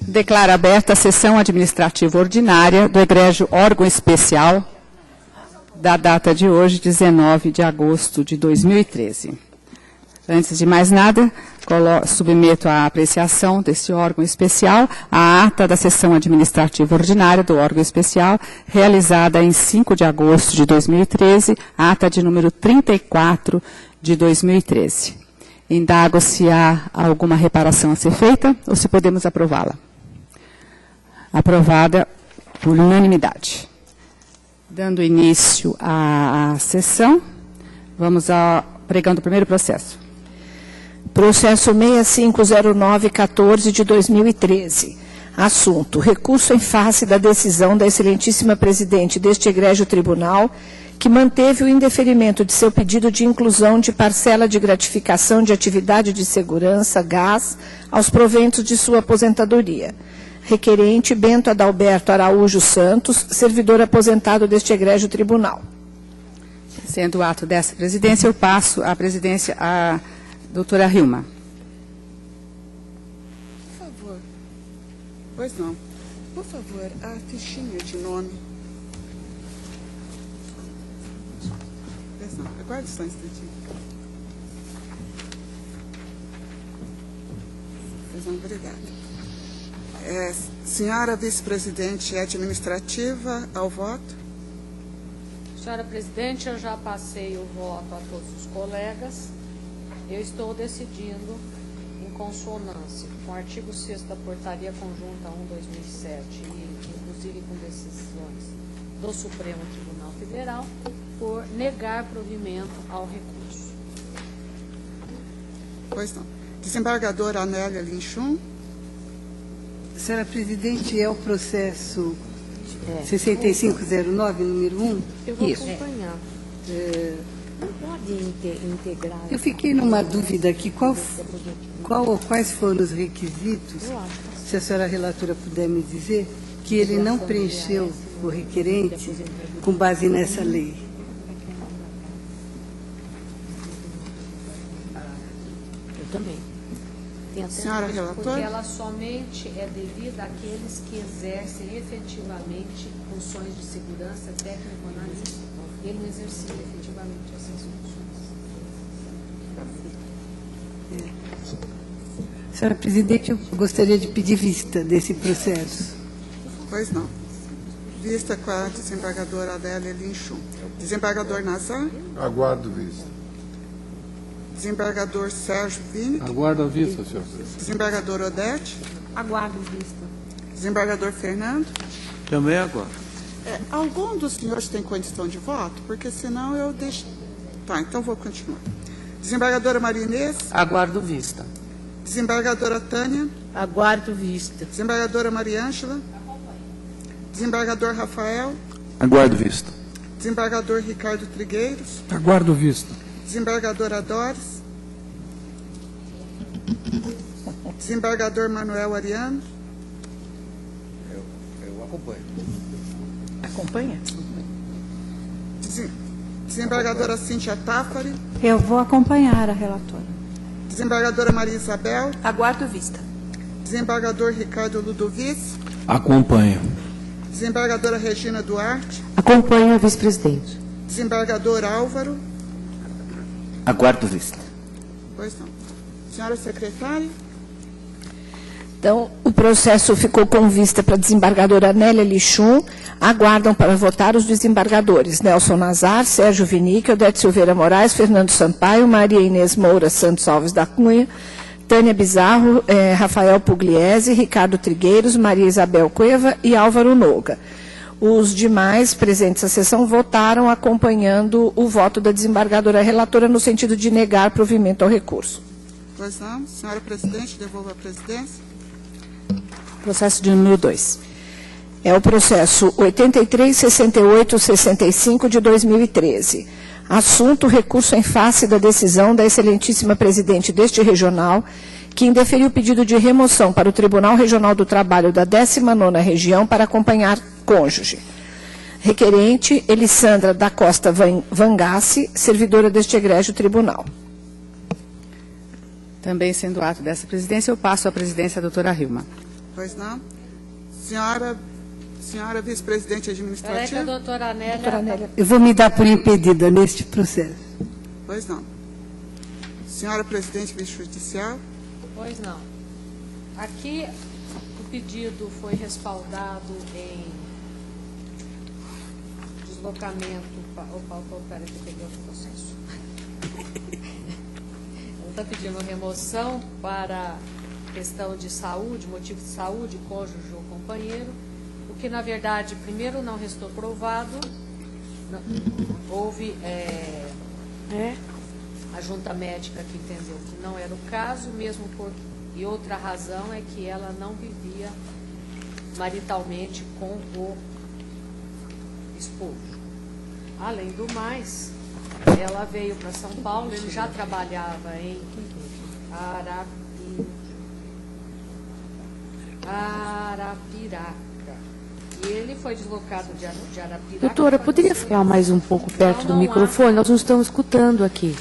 Declaro aberta a sessão administrativa ordinária do egrégio órgão especial da data de hoje, 19 de agosto de 2013. Antes de mais nada, submeto à apreciação desse órgão especial a ata da sessão administrativa ordinária do órgão especial, realizada em 5 de agosto de 2013, ata de número 34 de 2013. Indago se há alguma reparação a ser feita ou se podemos aprová-la. Aprovada por unanimidade. Dando início à sessão, vamos pregando o primeiro processo. Processo 650914 de 2013. Assunto: recurso em face da decisão da excelentíssima presidente deste egrégio tribunal, que manteve o indeferimento de seu pedido de inclusão de parcela de gratificação de atividade de segurança, gás, aos proventos de sua aposentadoria. Requerente Bento Adalberto Araújo Santos, servidor aposentado deste egrégio tribunal. Sendo o ato dessa presidência, eu passo a presidência à doutora Hilma. Por favor. Pois não. Por favor, a fichinha de nome. Pois não. Aguarde só um instantinho. Pois não, obrigada. Senhora vice-presidente administrativa, ao voto. Senhora presidente, eu já passei o voto a todos os colegas. Eu estou decidindo em consonância com o artigo 6º da Portaria Conjunta 1/2007 e, inclusive, com decisões do Supremo Tribunal Federal, por negar provimento ao recurso. Pois não. Desembargadora Anélia Linchum. Senhora presidente, é o processo 6509, número 1? Eu vou acompanhar. Não pode integrar. Eu fiquei numa dúvida aqui, quais foram os requisitos, se a senhora relatora puder me dizer, que ele não preencheu o requerente com base nessa lei. Eu também. Senhora relatora? Porque ela somente é devida àqueles que exercem efetivamente funções de segurança técnico-analítica. Ele não exercia efetivamente essas funções. Senhora presidente, eu gostaria de pedir vista desse processo. Pois não. Vista com a desembargadora Adélia Linchum. Desembargador Nazar? Aguardo vista. Desembargador Sérgio Vini? Aguardo a vista, senhor presidente. Desembargador Odete? Aguardo vista. Desembargador Fernando? Também aguardo. Algum dos senhores tem condição de voto? Porque senão eu deixo... Tá, então vou continuar. Desembargadora Maria Inês? Aguardo vista. Desembargadora Tânia? Aguardo vista. Desembargadora Maria Ângela? Desembargador Rafael? Aguardo vista. Desembargador Ricardo Trigueiros? Aguardo vista. Desembargadora Doris? Desembargador Manuel Ariano? Eu acompanho. Acompanha? Desembargadora Cíntia Tafari? Eu vou acompanhar a relatora. Desembargadora Maria Isabel? Aguardo vista. Desembargador Ricardo Ludovici? Acompanho. Desembargadora Regina Duarte? Acompanho a vice-presidente. Desembargador Álvaro? Aguardo vista. Pois não. Senhora secretária? Então, o processo ficou com vista para a desembargadora Anélia Linchum. Aguardam para votar os desembargadores Nelson Nazar, Sérgio Vinique, Odete Silveira Moraes, Fernando Sampaio, Maria Inês Moura Santos Alves da Cunha, Tânia Bizarro, Rafael Pugliese, Ricardo Trigueiros, Maria Isabel Cueva e Álvaro Noga. Os demais presentes à sessão votaram acompanhando o voto da desembargadora relatora no sentido de negar provimento ao recurso. Pois não. Senhora presidente, devolvo a presidência. Processo de número 2. É o processo 836865 de 2013. Assunto: recurso em face da decisão da excelentíssima presidente deste regional, que indeferiu o pedido de remoção para o Tribunal Regional do Trabalho da 19ª Região para acompanhar cônjuge. Requerente: Elissandra da Costa Vangassi, servidora deste egrégio tribunal. Também sendo ato dessa presidência, eu passo a presidência à doutora Hilma. Pois não. Senhora vice-presidente Espera aí que administrativa? a doutora Anélia... Doutora Anélia. Eu vou me dar por impedida neste processo. Pois não. Senhora presidente judicial? Pois não. Aqui o pedido foi respaldado em deslocamento... Opa, peraí que eu peguei outro processo. Ela está pedindo remoção para questão de saúde, motivo de saúde, cônjuge ou companheiro, o que, na verdade, primeiro não restou provado, houve a junta médica que entendeu que não era o caso, e outra razão é que ela não vivia maritalmente com o esposo. Além do mais, ela veio para São Paulo, ele já trabalhava em Arapiraca. E ele foi deslocado de Arapiraca... Doutora, poderia falar mais um pouco perto do microfone? Nós não estamos escutando aqui.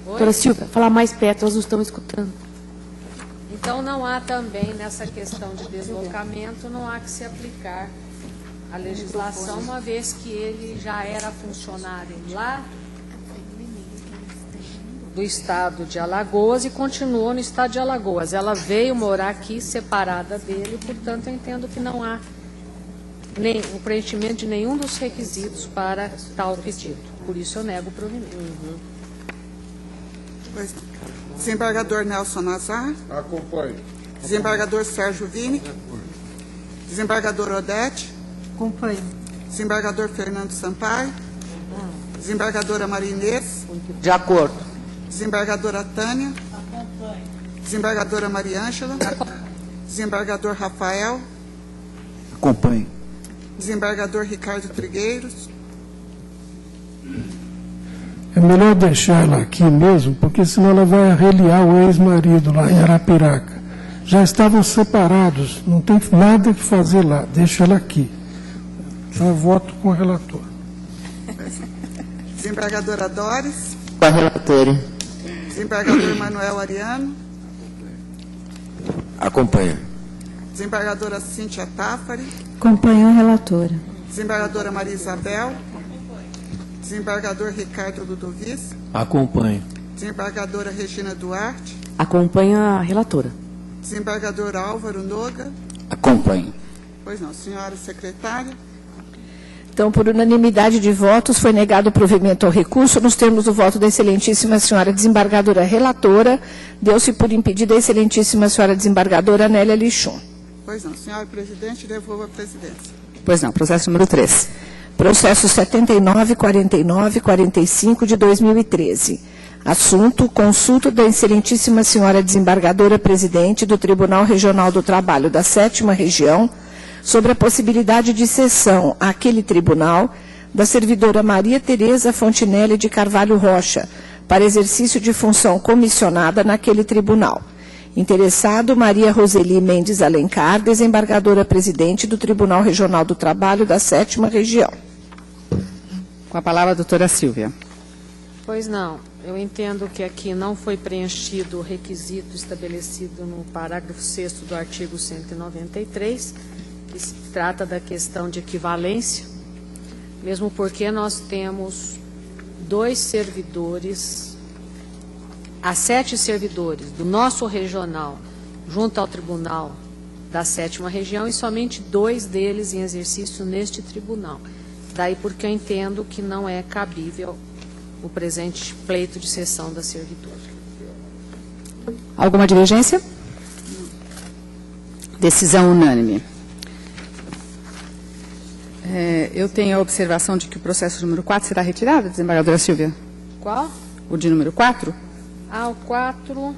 Doutora Silvia, falar mais perto, nós não estamos escutando. Então, não há também, nessa questão de deslocamento, não há que se aplicar a legislação, uma vez que ele já era funcionário lá do estado de Alagoas e continuou no estado de Alagoas. Ela veio morar aqui separada dele, portanto, eu entendo que não há o preenchimento de nenhum dos requisitos para tal pedido. Por isso, eu nego o provimento. Pois não. Desembargador Nelson Nazar? Acompanho. Desembargador Sérgio Vini? Desembargador Odete? Acompanho. Desembargador Fernando Sampaio? Desembargadora Maria Inês? De acordo. Desembargadora Tânia? Desembargadora Maria Ângela? Desembargador Rafael? Acompanho. Desembargador Ricardo Trigueiros? É melhor deixar ela aqui mesmo, porque senão ela vai arreliar o ex-marido lá em Arapiraca. Já estavam separados, não tem nada que fazer lá, deixa ela aqui. Então eu voto com a relatora. Desembargadora Doris? Com a relatora. Desembargador Manuel Ariano? Acompanho. Desembargadora Cíntia Tafari? Acompanho a relatora. Desembargadora Maria Isabel? Desembargador Ricardo Ludovic? Acompanho. Desembargadora Regina Duarte? Acompanho a relatora. Desembargador Álvaro Noga? Acompanho. Pois não, senhora secretária? Então, por unanimidade de votos, foi negado o provimento ao recurso nos termos do voto da excelentíssima senhora desembargadora relatora. Deu-se por impedida a excelentíssima senhora desembargadora Anélia Lichon. Pois não, senhora presidente, devolvo a presidência. Pois não, processo número 3. Processo 79.49.45 de 2013. Assunto: consulta da excelentíssima senhora desembargadora presidente do Tribunal Regional do Trabalho da 7ª Região sobre a possibilidade de cessão àquele tribunal da servidora Maria Tereza Fontinelli de Carvalho Rocha para exercício de função comissionada naquele tribunal. Interessado, Maria Roseli Mendes Alencar, desembargadora presidente do Tribunal Regional do Trabalho da 7ª Região. Com a palavra a doutora Silvia. Pois não, eu entendo que aqui não foi preenchido o requisito estabelecido no parágrafo 6º do artigo 193, que se trata da questão de equivalência, mesmo porque nós temos 2 servidores, há 7 servidores do nosso regional junto ao tribunal da 7ª Região e somente 2 deles em exercício neste tribunal. Daí porque eu entendo que não é cabível o presente pleito de cessão da servidora. Alguma divergência? Decisão unânime. Eu tenho a observação de que o processo número 4 será retirado, desembargadora Silvia? Qual? O de número 4? O 4...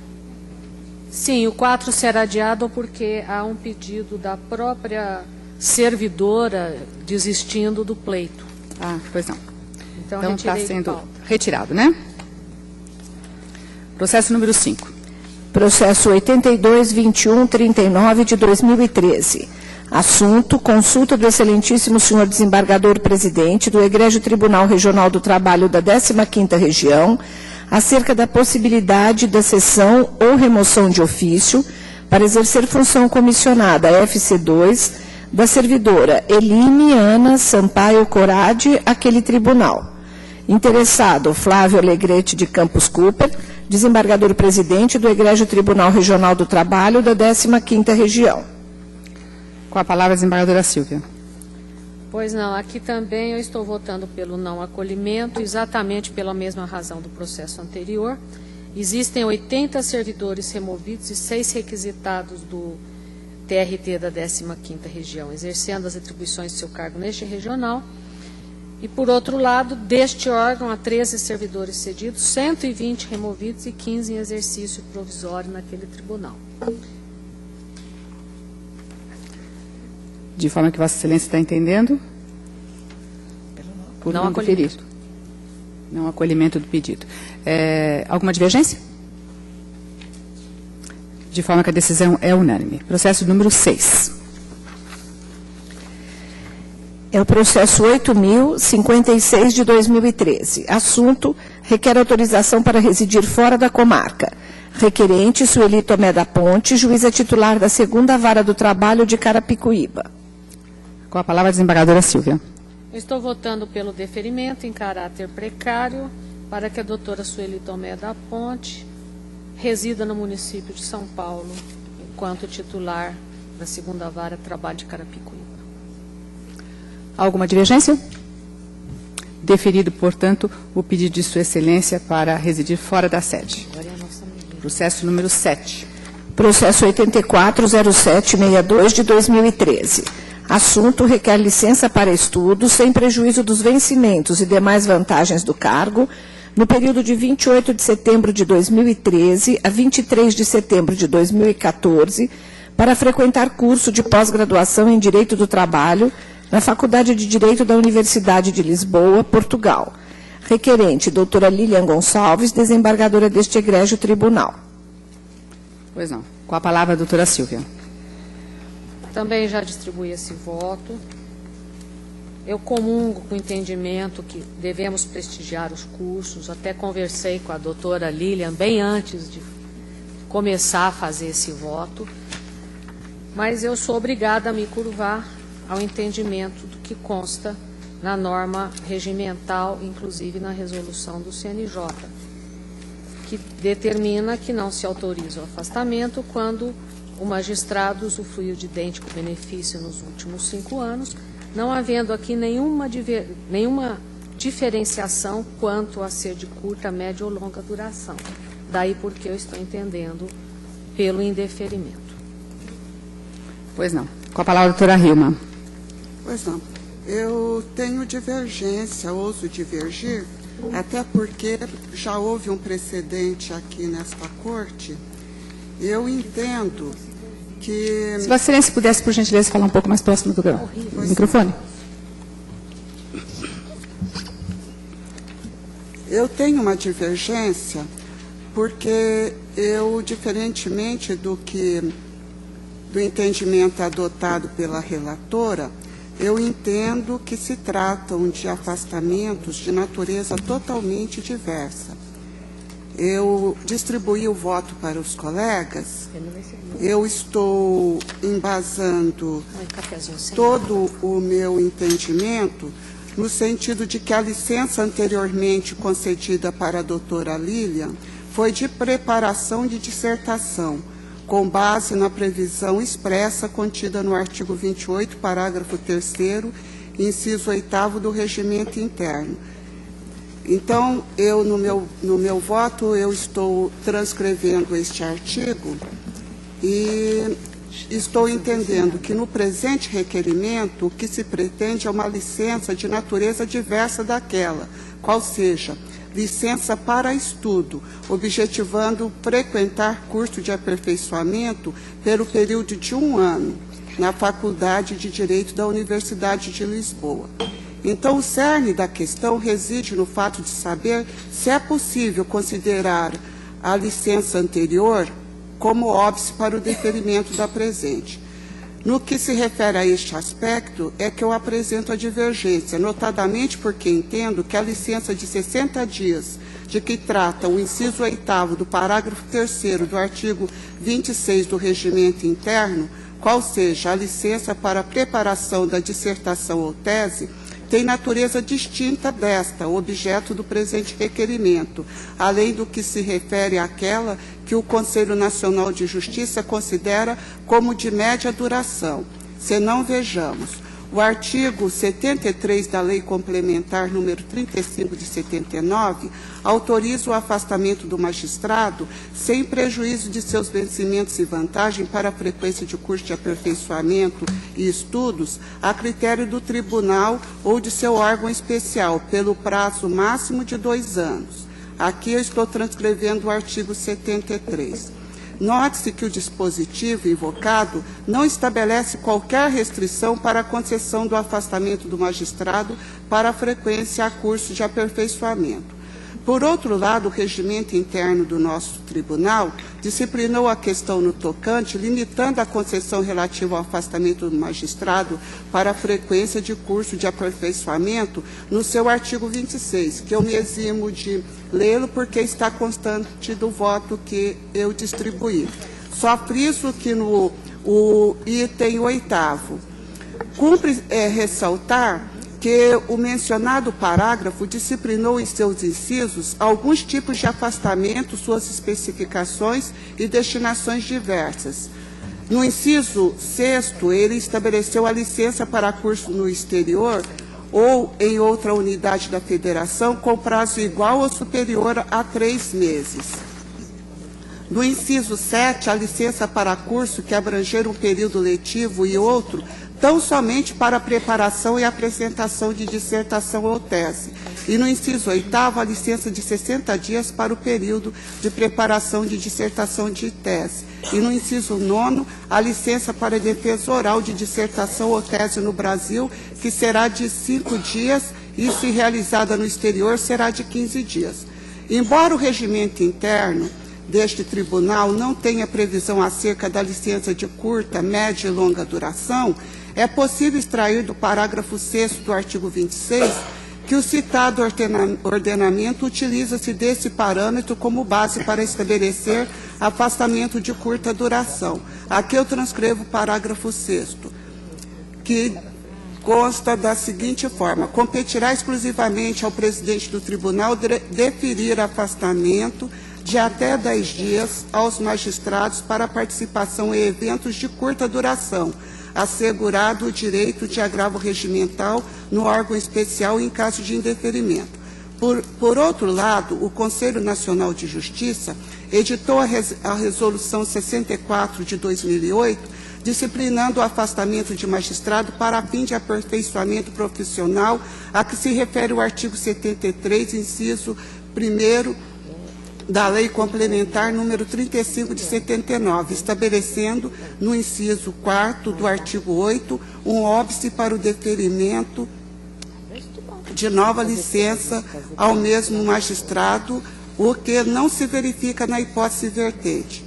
Sim, o 4 será adiado porque há um pedido da própria servidora desistindo do pleito. Pois não. Então está sendo retirado, né? Processo número 5. Processo 82.21.39 de 2013. Assunto: consulta do excelentíssimo senhor desembargador presidente do Egrégio Tribunal Regional do Trabalho da 15ª Região acerca da possibilidade da cessão ou remoção de ofício para exercer função comissionada FC2 da servidora Eline Ana Sampaio Corade, aquele tribunal. Interessado, Flávio Alegrete de Campos Cooper, desembargador-presidente do Egrégio Tribunal Regional do Trabalho da 15ª Região. Com a palavra, a desembargadora Silvia. Pois não, aqui também eu estou votando pelo não acolhimento, exatamente pela mesma razão do processo anterior. Existem 80 servidores removidos e 6 requisitados do TRT da 15ª Região, exercendo as atribuições de seu cargo neste regional. E, por outro lado, deste órgão, há 13 servidores cedidos, 120 removidos e 15 em exercício provisório naquele tribunal. De forma que Vossa Excelência está entendendo? Por não acolhimento. Não acolhimento do pedido. Alguma divergência? De forma que a decisão é unânime. Processo número 6. É o processo 8.056 de 2013. Assunto: requer autorização para residir fora da comarca. Requerente: Sueli Tomé da Ponte, juíza titular da 2ª Vara do Trabalho de Carapicuíba. Com a palavra, a desembargadora Silvia. Eu estou votando pelo deferimento em caráter precário para que a doutora Sueli Tomé da Ponte resida no município de São Paulo, enquanto titular da 2ª Vara de Trabalho de Carapicuíba. Alguma divergência? Deferido, portanto, o pedido de Sua Excelência para residir fora da sede. Processo número 7. Processo 840762 de 2013. Assunto: requer licença para estudo, sem prejuízo dos vencimentos e demais vantagens do cargo, no período de 28 de setembro de 2013 a 23 de setembro de 2014, para frequentar curso de pós-graduação em Direito do Trabalho na Faculdade de Direito da Universidade de Lisboa, Portugal. Requerente: doutora Lilian Gonçalves, desembargadora deste egrégio tribunal. Pois não. Com a palavra, a doutora Silvia. Também já distribuí esse voto. Eu comungo com o entendimento que devemos prestigiar os cursos. Até conversei com a doutora Lilian bem antes de começar a fazer esse voto. Mas eu sou obrigada a me curvar ao entendimento do que consta na norma regimental, inclusive na resolução do CNJ, que determina que não se autoriza o afastamento quando o magistrado usufruiu de idêntico benefício nos últimos 5 anos, não havendo aqui nenhuma diferenciação quanto a ser de curta, média ou longa duração. Daí porque eu estou entendendo pelo indeferimento. Pois não. Com a palavra, a doutora Hilma. Pois não. Eu tenho divergência, ouso divergir, até porque já houve um precedente aqui nesta corte. Eu entendo que... Se Vossa Excelência pudesse, por gentileza, falar um pouco mais próximo do microfone. Eu tenho uma divergência porque eu, diferentemente do entendimento adotado pela relatora, eu entendo que se tratam de afastamentos de natureza totalmente diversa. Eu distribuí o voto para os colegas, eu estou embasando todo o meu entendimento no sentido de que a licença anteriormente concedida para a doutora Lilian foi de preparação de dissertação, com base na previsão expressa contida no artigo 28, parágrafo 3º, inciso 8º do regimento interno. Então, eu, no meu voto, eu estou transcrevendo este artigo e estou entendendo que no presente requerimento o que se pretende é uma licença de natureza diversa daquela, qual seja, licença para estudo, objetivando frequentar curso de aperfeiçoamento pelo período de 1 ano na Faculdade de Direito da Universidade de Lisboa. Então, o cerne da questão reside no fato de saber se é possível considerar a licença anterior como óbice para o deferimento da presente. No que se refere a este aspecto, é que eu apresento a divergência, notadamente porque entendo que a licença de 60 dias, de que trata o inciso 8º do parágrafo 3º do artigo 26 do Regimento Interno, qual seja a licença para a preparação da dissertação ou tese, tem natureza distinta desta, objeto do presente requerimento, além do que se refere àquela que o Conselho Nacional de Justiça considera como de média duração. Senão, vejamos, o artigo 73 da Lei Complementar número 35 de 79 autoriza o afastamento do magistrado sem prejuízo de seus vencimentos e vantagem para a frequência de curso de aperfeiçoamento e estudos a critério do tribunal ou de seu órgão especial pelo prazo máximo de 2 anos. Aqui eu estou transcrevendo o artigo 73. Note-se que o dispositivo invocado não estabelece qualquer restrição para a concessão do afastamento do magistrado para a frequência a curso de aperfeiçoamento. Por outro lado, o regimento interno do nosso tribunal disciplinou a questão no tocante, limitando a concessão relativa ao afastamento do magistrado para a frequência de curso de aperfeiçoamento no seu artigo 26, que eu me eximo de lê-lo porque está constante do voto que eu distribuí. Só friso que no item 8º, cumpre ressaltar que o mencionado parágrafo disciplinou em seus incisos alguns tipos de afastamento, suas especificações e destinações diversas. No inciso 6º, ele estabeleceu a licença para curso no exterior ou em outra unidade da federação com prazo igual ou superior a 3 meses. No inciso 7, a licença para curso que abranger um período letivo e outro tão somente para a preparação e apresentação de dissertação ou tese. E no inciso 8º, a licença de 60 dias para o período de preparação de dissertação de tese. E no inciso 9º, a licença para defesa oral de dissertação ou tese no Brasil, que será de 5 dias e, se realizada no exterior, será de 15 dias. Embora o regimento interno deste tribunal não tenha previsão acerca da licença de curta, média e longa duração, é possível extrair do parágrafo 6º do artigo 26 que o citado ordenamento utiliza-se desse parâmetro como base para estabelecer afastamento de curta duração. Aqui eu transcrevo o parágrafo 6º, que consta da seguinte forma: competirá exclusivamente ao presidente do tribunal deferir afastamento de até 10 dias aos magistrados para participação em eventos de curta duração, assegurado o direito de agravo regimental no órgão especial em caso de indeferimento. Por outro lado, o Conselho Nacional de Justiça editou a Resolução 64 de 2008, disciplinando o afastamento de magistrado para fim de aperfeiçoamento profissional, a que se refere o artigo 73, inciso 1º, da Lei Complementar número 35 de 79, estabelecendo no inciso 4º do artigo 8 um óbice para o deferimento de nova licença ao mesmo magistrado, o que não se verifica na hipótese vertente.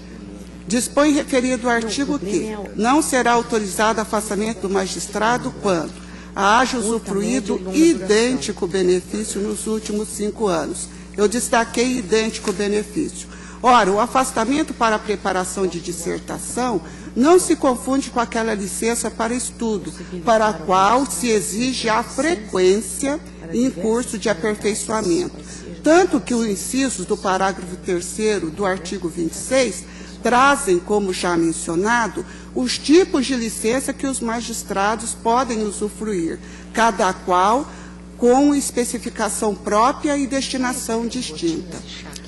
Dispõe referido artigo que não será autorizado afastamento do magistrado quando haja usufruído idêntico benefício nos últimos 5 anos. Eu destaquei idêntico benefício. Ora, o afastamento para a preparação de dissertação não se confunde com aquela licença para estudo, para a qual se exige a frequência em curso de aperfeiçoamento. Tanto que os incisos do parágrafo 3º do artigo 26 trazem, como já mencionado, os tipos de licença que os magistrados podem usufruir, cada qual com especificação própria e destinação distinta.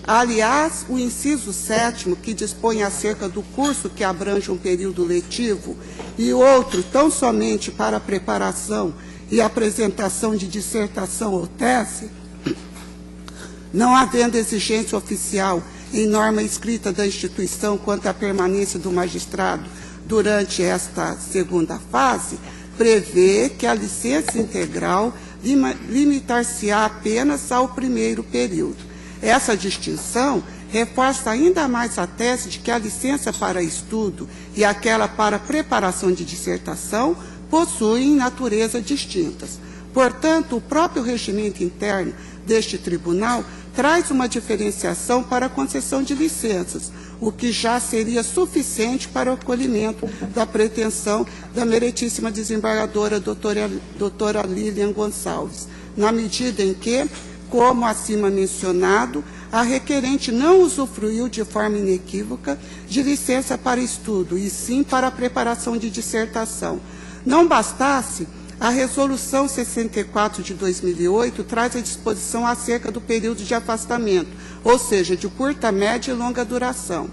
Aliás, o inciso 7º, que dispõe acerca do curso que abrange um período letivo e outro tão somente para a preparação e apresentação de dissertação ou tese, não havendo exigência oficial em norma escrita da instituição quanto à permanência do magistrado durante esta segunda fase, prevê que a licença integral limitar-se-á apenas ao primeiro período. Essa distinção reforça ainda mais a tese de que a licença para estudo e aquela para preparação de dissertação possuem natureza distintas. Portanto, o próprio regimento interno deste tribunal traz uma diferenciação para a concessão de licenças, o que já seria suficiente para o acolhimento da pretensão da meritíssima desembargadora doutora Lilian Gonçalves, na medida em que, como acima mencionado, a requerente não usufruiu de forma inequívoca de licença para estudo, e sim para a preparação de dissertação. Não bastasse, a Resolução 64 de 2008 traz a disposição acerca do período de afastamento, ou seja, de curta, média e longa duração.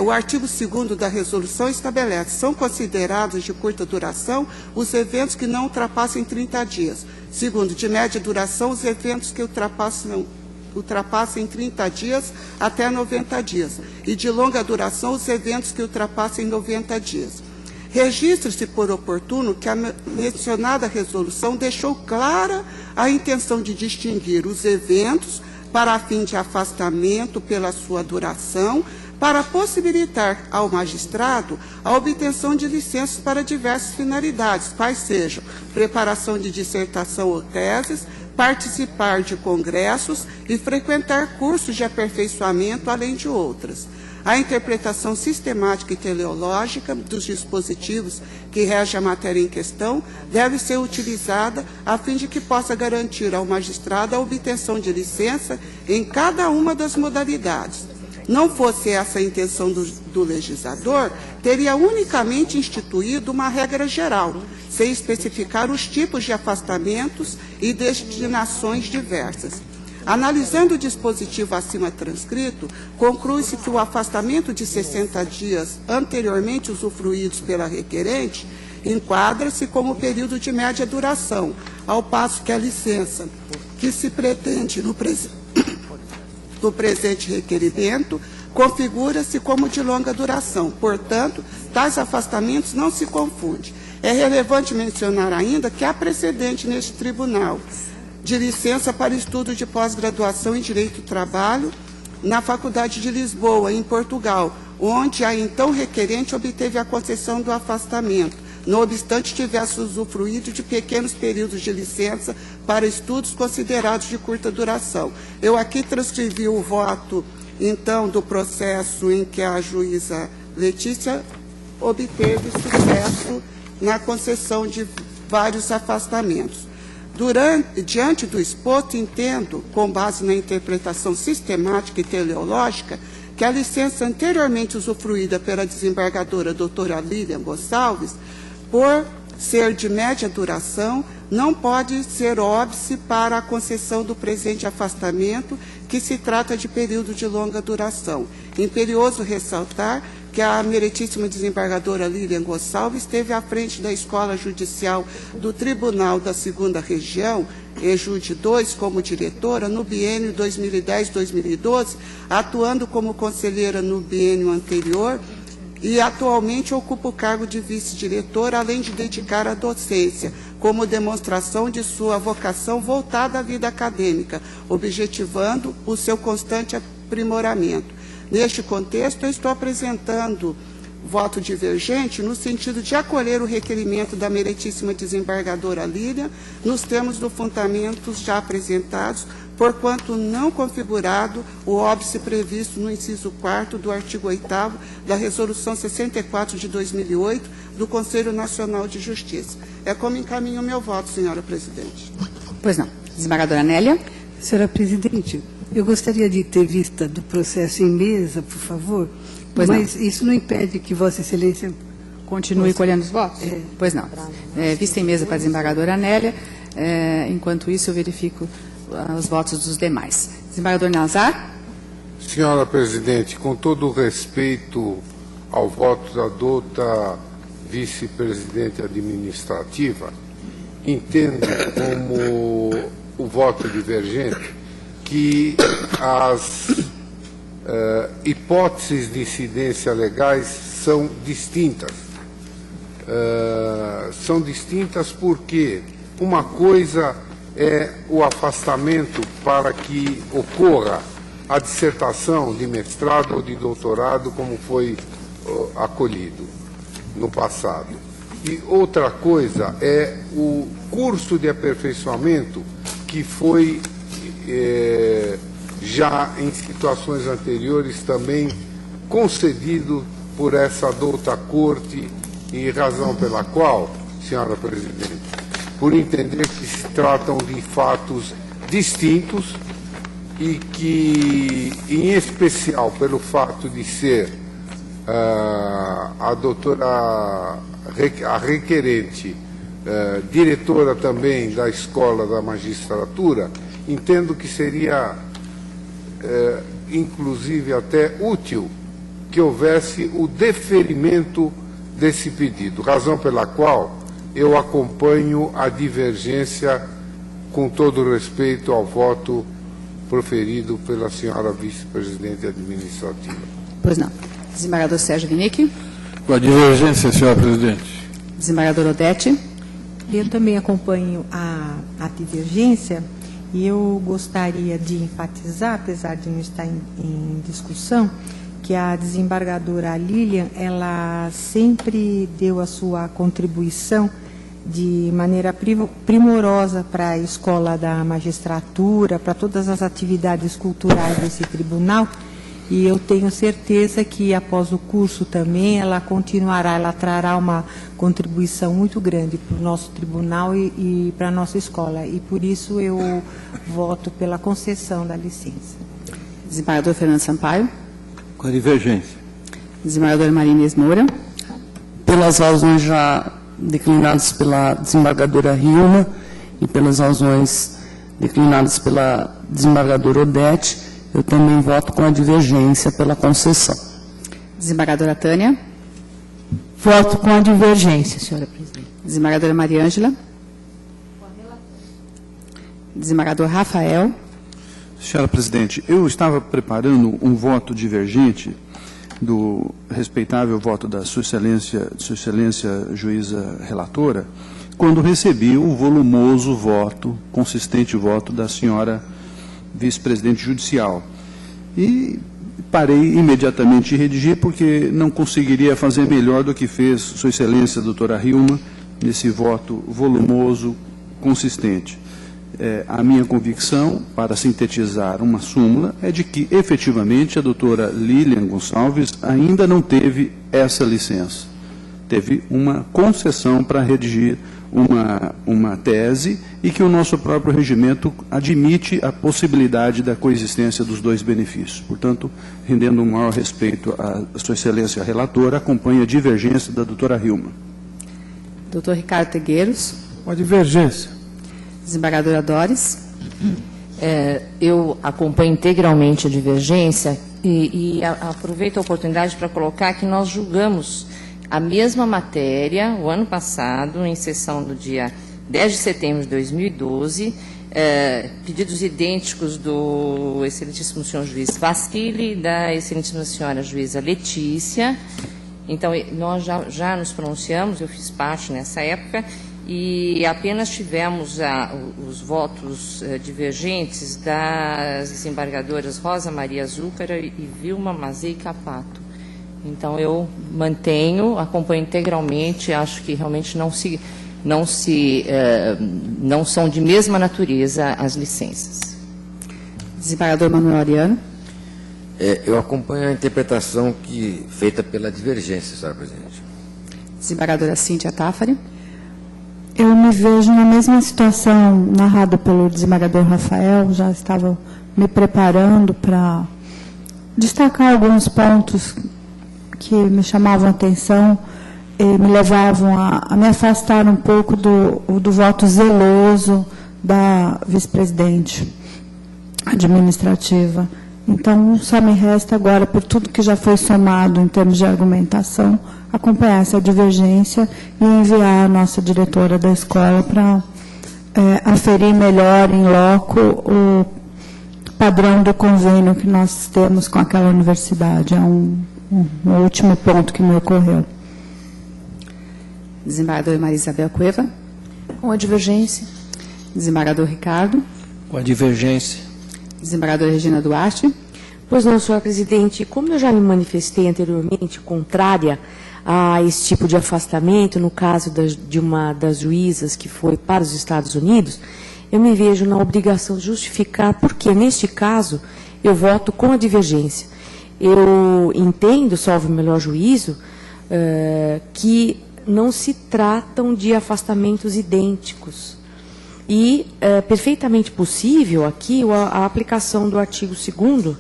O artigo 2º da resolução estabelece: são considerados de curta duração os eventos que não ultrapassem 30 dias. Segundo, de média duração, os eventos que ultrapassem 30 dias até 90 dias. E de longa duração, os eventos que ultrapassem 90 dias. Registre-se por oportuno que a mencionada resolução deixou clara a intenção de distinguir os eventos para fim de afastamento pela sua duração, para possibilitar ao magistrado a obtenção de licenças para diversas finalidades, quais sejam preparação de dissertação ou teses, participar de congressos e frequentar cursos de aperfeiçoamento, além de outras. A interpretação sistemática e teleológica dos dispositivos que regem a matéria em questão deve ser utilizada a fim de que possa garantir ao magistrado a obtenção de licença em cada uma das modalidades. Não fosse essa a intenção do legislador, teria unicamente instituído uma regra geral, sem especificar os tipos de afastamentos e destinações diversas. Analisando o dispositivo acima transcrito, conclui-se que o afastamento de 60 dias anteriormente usufruídos pela requerente enquadra-se como período de média duração, ao passo que a licença que se pretende no presente requerimento configura-se como de longa duração. Portanto, tais afastamentos não se confundem. É relevante mencionar ainda que há precedente neste tribunal de licença para estudo de pós-graduação em Direito do Trabalho na Faculdade de Lisboa, em Portugal, onde a então requerente obteve a concessão do afastamento, não obstante tivesse usufruído de pequenos períodos de licença para estudos considerados de curta duração. Eu aqui transcrevi o voto, então, do processo em que a juíza Letícia obteve sucesso na concessão de vários afastamentos. Diante do exposto, entendo, com base na interpretação sistemática e teleológica, que a licença anteriormente usufruída pela desembargadora doutora Lilian Gonçalves, por ser de média duração, não pode ser óbice para a concessão do presente afastamento, que se trata de período de longa duração. Imperioso ressaltar que a meritíssima desembargadora Lilian Gonçalves esteve à frente da Escola Judicial do Tribunal da 2ª Região, EJUD 2, como diretora, no biênio 2010-2012, atuando como conselheira no biênio anterior, e atualmente ocupa o cargo de vice-diretora, além de dedicar à docência, como demonstração de sua vocação voltada à vida acadêmica, objetivando o seu constante aprimoramento. Neste contexto, eu estou apresentando voto divergente no sentido de acolher o requerimento da meritíssima desembargadora Lilian nos termos dos fundamentos já apresentados, porquanto não configurado o óbice previsto no inciso 4º do artigo 8º da Resolução 64 de 2008 do Conselho Nacional de Justiça. É como encaminho o meu voto, senhora presidente. Pois não. Desembargadora Nélia. Senhora presidente, eu gostaria de ter vista do processo em mesa, por favor, mas isso não impede que Vossa Excelência continue colhendo os votos? Pois não. Vista em mesa para a desembargadora Nélia. Enquanto isso, eu verifico os votos dos demais. Desembargador Nazar. Senhora presidente, com todo o respeito ao voto da douta vice-presidente administrativa, entendo como o voto divergente que as hipóteses de incidência legais são distintas. São distintas porque uma coisa é o afastamento para que ocorra a dissertação de mestrado ou de doutorado, como foi acolhido no passado. E outra coisa é o curso de aperfeiçoamento que foi já em situações anteriores também concedido por essa douta corte, e razão pela qual, senhora presidente, por entender que se tratam de fatos distintos e que, em especial pelo fato de ser a doutora, a requerente, diretora também da Escola da Magistratura, entendo que seria, inclusive, até útil que houvesse o deferimento desse pedido, razão pela qual eu acompanho a divergência, com todo respeito ao voto proferido pela senhora vice-presidente administrativa. Pois não. Desembargador Sérgio Winick. Com a divergência, senhora presidente. Desembargador Odete. Eu também acompanho a divergência e eu gostaria de enfatizar, apesar de não estar em discussão, que a desembargadora Lilian, ela sempre deu a sua contribuição de maneira primorosa para a Escola da Magistratura, para todas as atividades culturais desse tribunal, e eu tenho certeza que após o curso também ela continuará, ela trará uma contribuição muito grande para o nosso tribunal e para a nossa escola, e por isso eu voto pela concessão da licença. Desembargador Fernando Sampaio. Com a divergência. Desembargadora Maria Inês Moura. Pelas razões já declinadas pela desembargadora Hilma e pelas razões declinadas pela desembargadora Odete, eu também voto com a divergência pela concessão. Desembargadora Tânia. Voto com a divergência, senhora presidente. Desembargadora Maria Ângela. Desembargador Rafael. Senhora presidente, eu estava preparando um voto divergente do respeitável voto da Sua Excelência Juíza Relatora, quando recebi o volumoso voto, consistente voto da senhora vice-presidente judicial. E parei imediatamente de redigir, porque não conseguiria fazer melhor do que fez Sua Excelência a doutora Hilma, nesse voto volumoso, consistente. A minha convicção, para sintetizar uma súmula, é de que, efetivamente, a doutora Lilian Gonçalves ainda não teve essa licença. Teve uma concessão para redigir uma tese e que o nosso próprio regimento admite a possibilidade da coexistência dos dois benefícios. Portanto, rendendo um maior respeito à Sua Excelência Relatora, acompanha a divergência da doutora Hilma. Doutor Ricardo Tegueiros. Com a divergência. Desembargadora Dores. Eu acompanho integralmente a divergência e aproveito a oportunidade para colocar que nós julgamos a mesma matéria o ano passado, em sessão do dia 10 de setembro de 2012, pedidos idênticos do excelentíssimo senhor juiz Vasquille e da excelentíssima senhora juíza Letícia. Então, nós já nos pronunciamos, eu fiz parte nessa época, e apenas tivemos os votos divergentes das desembargadoras Rosa Maria Zúcara e Vilma Mazei Capato. Então, eu mantenho, acompanho integralmente, acho que realmente não são de mesma natureza as licenças. Desembargador Manuel Ariano. Eu acompanho a interpretação feita pela divergência, senhora presidente. Desembargadora Cíntia Tafari. Eu me vejo na mesma situação narrada pelo desembargador Rafael, já estava me preparando para destacar alguns pontos que me chamavam a atenção e me levavam a me afastar um pouco do voto zeloso da vice-presidente administrativa. Então, só me resta agora, por tudo que já foi somado em termos de argumentação, acompanhar essa divergência e enviar a nossa diretora da escola para aferir melhor em loco o padrão do convênio que nós temos com aquela universidade. É um último ponto que me ocorreu. Desembargadora Maria Isabel Cueva. Com a divergência. Desembargador Ricardo. Com a divergência. Desembargadora Regina Duarte. Pois não, senhora presidente. Como eu já me manifestei anteriormente contrária a esse tipo de afastamento, no caso de uma das juízas que foi para os Estados Unidos, eu me vejo na obrigação de justificar porque, neste caso, eu voto com a divergência. Eu entendo, salvo o melhor juízo, que não se tratam de afastamentos idênticos. E é perfeitamente possível aqui a aplicação do artigo 2º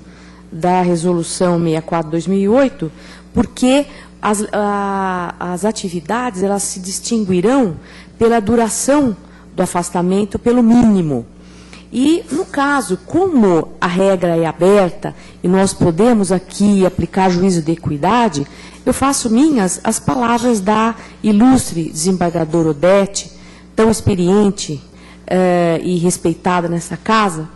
da Resolução 64/2008, porque as atividades elas se distinguirão pela duração do afastamento, pelo mínimo. E, no caso, como a regra é aberta e nós podemos aqui aplicar juízo de equidade, eu faço minhas as palavras da ilustre desembargadora Odete, tão experiente e respeitada nessa casa,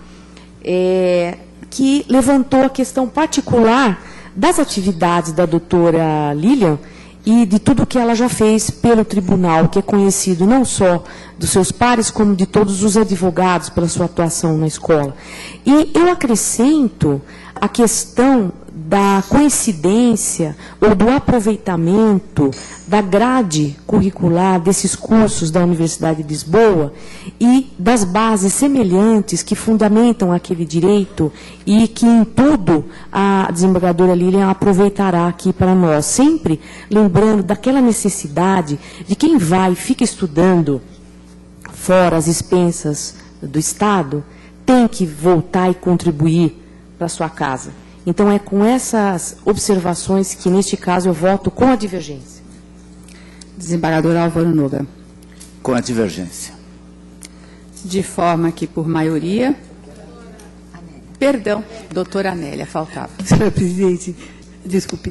que levantou a questão particular das atividades da doutora Lilian e de tudo que ela já fez pelo tribunal, que é conhecido não só dos seus pares, como de todos os advogados pela sua atuação na escola. E eu acrescento a questão da coincidência ou do aproveitamento da grade curricular desses cursos da Universidade de Lisboa e das bases semelhantes que fundamentam aquele direito e que em tudo a desembargadora Lilian aproveitará aqui para nós, sempre lembrando daquela necessidade de quem vai e fica estudando fora as expensas do Estado, tem que voltar e contribuir para a sua casa. Então, é com essas observações que, neste caso, eu voto com a divergência. Desembargador Álvaro Noga. Com a divergência. De forma que, por maioria... Perdão, doutora Anélia, faltava. Senhora presidente, desculpe.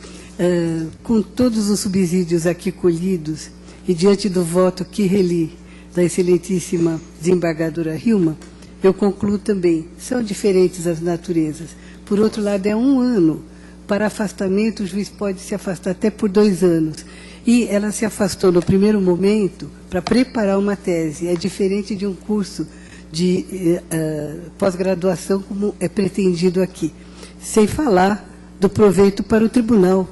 Com todos os subsídios aqui colhidos e diante do voto que reli da excelentíssima desembargadora Hilma, eu concluo também, são diferentes as naturezas. Por outro lado, é 1 ano. Para afastamento, o juiz pode se afastar até por 2 anos. E ela se afastou no primeiro momento para preparar uma tese. É diferente de um curso de pós-graduação, como é pretendido aqui. Sem falar do proveito para o tribunal.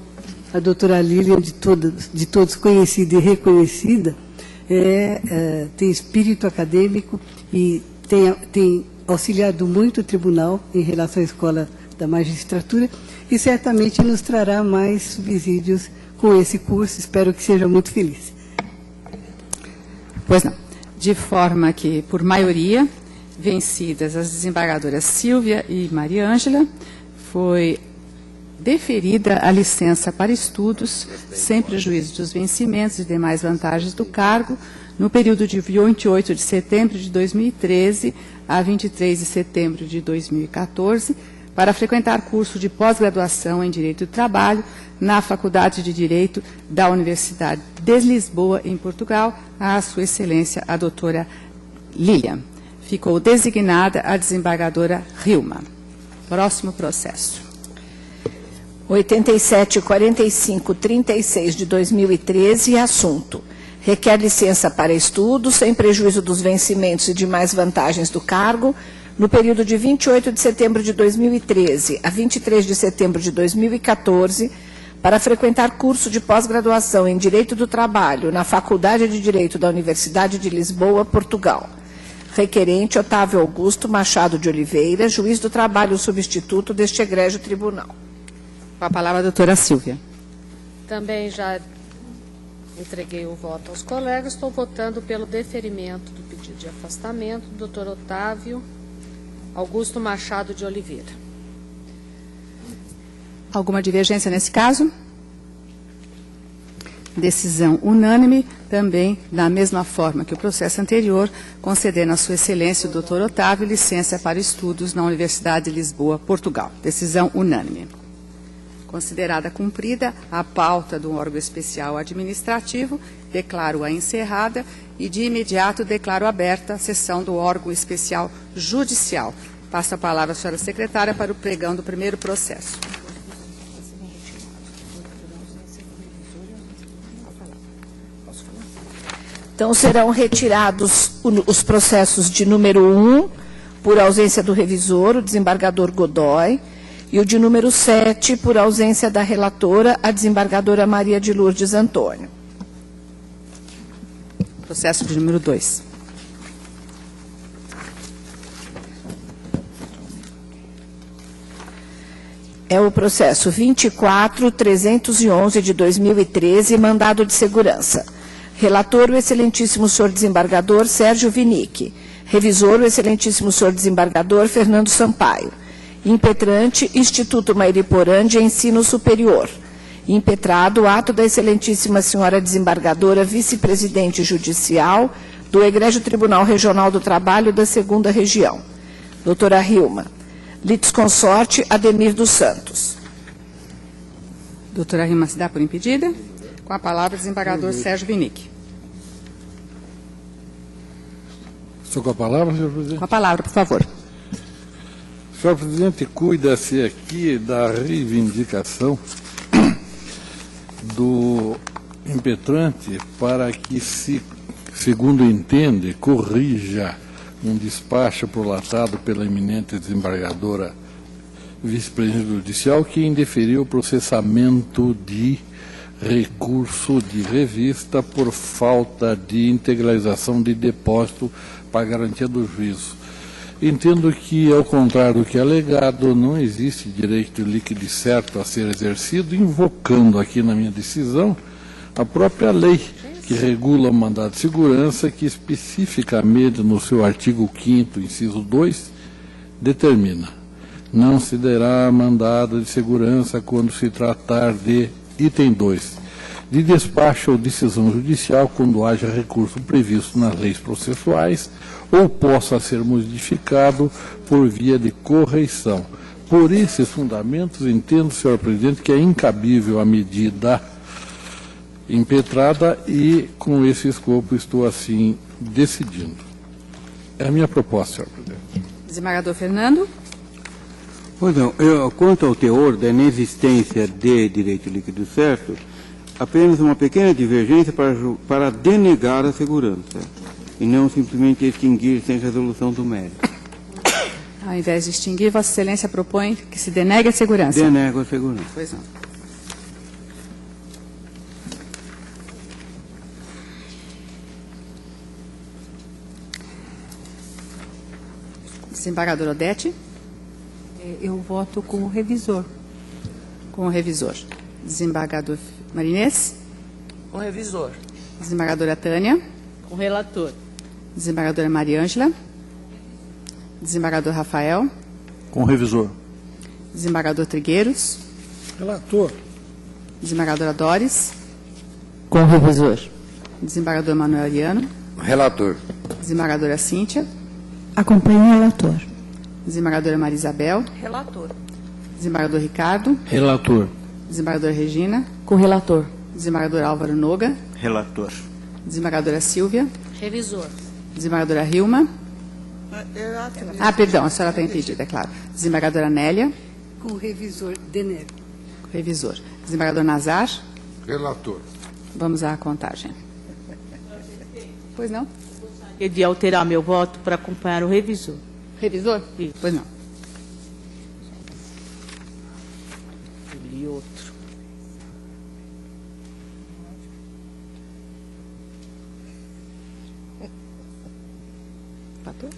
A doutora Lilian, de todos conhecida e reconhecida, tem espírito acadêmico e tem auxiliado muito o tribunal em relação à escola da magistratura e certamente nos trará mais subsídios com esse curso. Espero que seja muito feliz. Pois não. De forma que, por maioria, vencidas as desembargadoras Silvia e Maria Ângela, foi deferida a licença para estudos, sem prejuízo dos vencimentos e demais vantagens do cargo, no período de 28 de setembro de 2013 a 23 de setembro de 2014, para frequentar curso de pós-graduação em Direito do Trabalho na Faculdade de Direito da Universidade de Lisboa, em Portugal, a Sua Excelência, a doutora Lilian. Ficou designada a desembargadora Hilma. Próximo processo. 87.45.36 de 2013, assunto: requer licença para estudo, sem prejuízo dos vencimentos e demais vantagens do cargo, no período de 28 de setembro de 2013 a 23 de setembro de 2014, para frequentar curso de pós-graduação em Direito do Trabalho na Faculdade de Direito da Universidade de Lisboa, Portugal. Requerente Otávio Augusto Machado de Oliveira, juiz do trabalho substituto deste egrégio tribunal. Com a palavra a doutora Silvia. Também já entreguei o voto aos colegas. Estou votando pelo deferimento do pedido de afastamento do doutor Otávio Augusto Machado de Oliveira. Alguma divergência nesse caso? Decisão unânime, também da mesma forma que o processo anterior, concedendo a Sua Excelência o doutor Otávio licença para estudos na Universidade de Lisboa, Portugal. Decisão unânime. Considerada cumprida a pauta do órgão especial administrativo, declaro-a encerrada e, de imediato, declaro aberta a sessão do órgão especial judicial. Passo a palavra à senhora secretária para o pregão do primeiro processo. Então, serão retirados os processos de número 1, por ausência do revisor, o desembargador Godoy, E o de número 7, por ausência da relatora, a desembargadora Maria de Lourdes Antônio. Processo de número 2. É o processo 24.311 de 2013, mandado de segurança. Relator, o excelentíssimo senhor desembargador Sérgio Vinick. Revisor, o excelentíssimo senhor desembargador Fernando Sampaio. Impetrante, Instituto Mairiporã de Ensino Superior. Impetrado, ato da excelentíssima senhora desembargadora vice-presidente judicial do Egrégio Tribunal Regional do Trabalho da 2ª Região. Doutora Hilma. Litisconsorte Ademir dos Santos. Doutora Hilma se dá por impedida. Com a palavra, o desembargador Sérgio Vinick. Estou com a palavra, senhor presidente? Com a palavra, por favor. Senhor presidente, cuida-se aqui da reivindicação do impetrante para que se, segundo entende, corrija um despacho prolatado pela eminente desembargadora vice-presidente judicial que indeferiu o processamento de recurso de revista por falta de integralização de depósito para garantia do juízo. Entendo que, ao contrário do que é alegado, não existe direito líquido e certo a ser exercido, invocando aqui na minha decisão a própria lei que regula o mandado de segurança, que especificamente no seu artigo 5º, inciso 2, determina: não se dará mandado de segurança quando se tratar de, item 2, de despacho ou decisão judicial quando haja recurso previsto nas leis processuais ou possa ser modificado por via de correição. Por esses fundamentos, entendo, senhor presidente, que é incabível a medida impetrada e, com esse escopo, estou assim decidindo. É a minha proposta, senhor presidente. Desembargador Fernando. Pois não, quanto ao teor da inexistência de direito líquido certo, apenas uma pequena divergência para denegar a segurança, e não simplesmente extinguir sem resolução do mérito. Ao invés de extinguir, Vossa Excelência propõe que se denegue a segurança. Denego a segurança. Pois não. Desembargador Odete. Eu voto com o revisor. Com o revisor. Desembargador Marinês. Com o revisor. Desembargadora Tânia. Com o relator. Desembargadora Mariângela. Desembargador Rafael. Com o revisor. Desembargador Trigueiros. Relator. Desembargadora Doris. Com o revisor. Desembargador Manuel Ariano. Relator. Desembargadora Cíntia. Acompanho o relator. Desembargadora Maria Isabel. Relator. Desembargador Ricardo. Relator. Desembargadora Regina. Com o relator. Desembargador Álvaro Noga. Relator. Desembargadora Silvia. Revisor. Desembargadora Hilma. Perdão, a senhora está impedida, é claro. Desembargadora Nélia. Com o revisor, denego. Revisor. Desembargador Nazar. Relator. Vamos à contagem. Pois não? Eu de alterar meu voto para acompanhar o revisor. Revisor? Isso. Pois não. E outro. Empatou?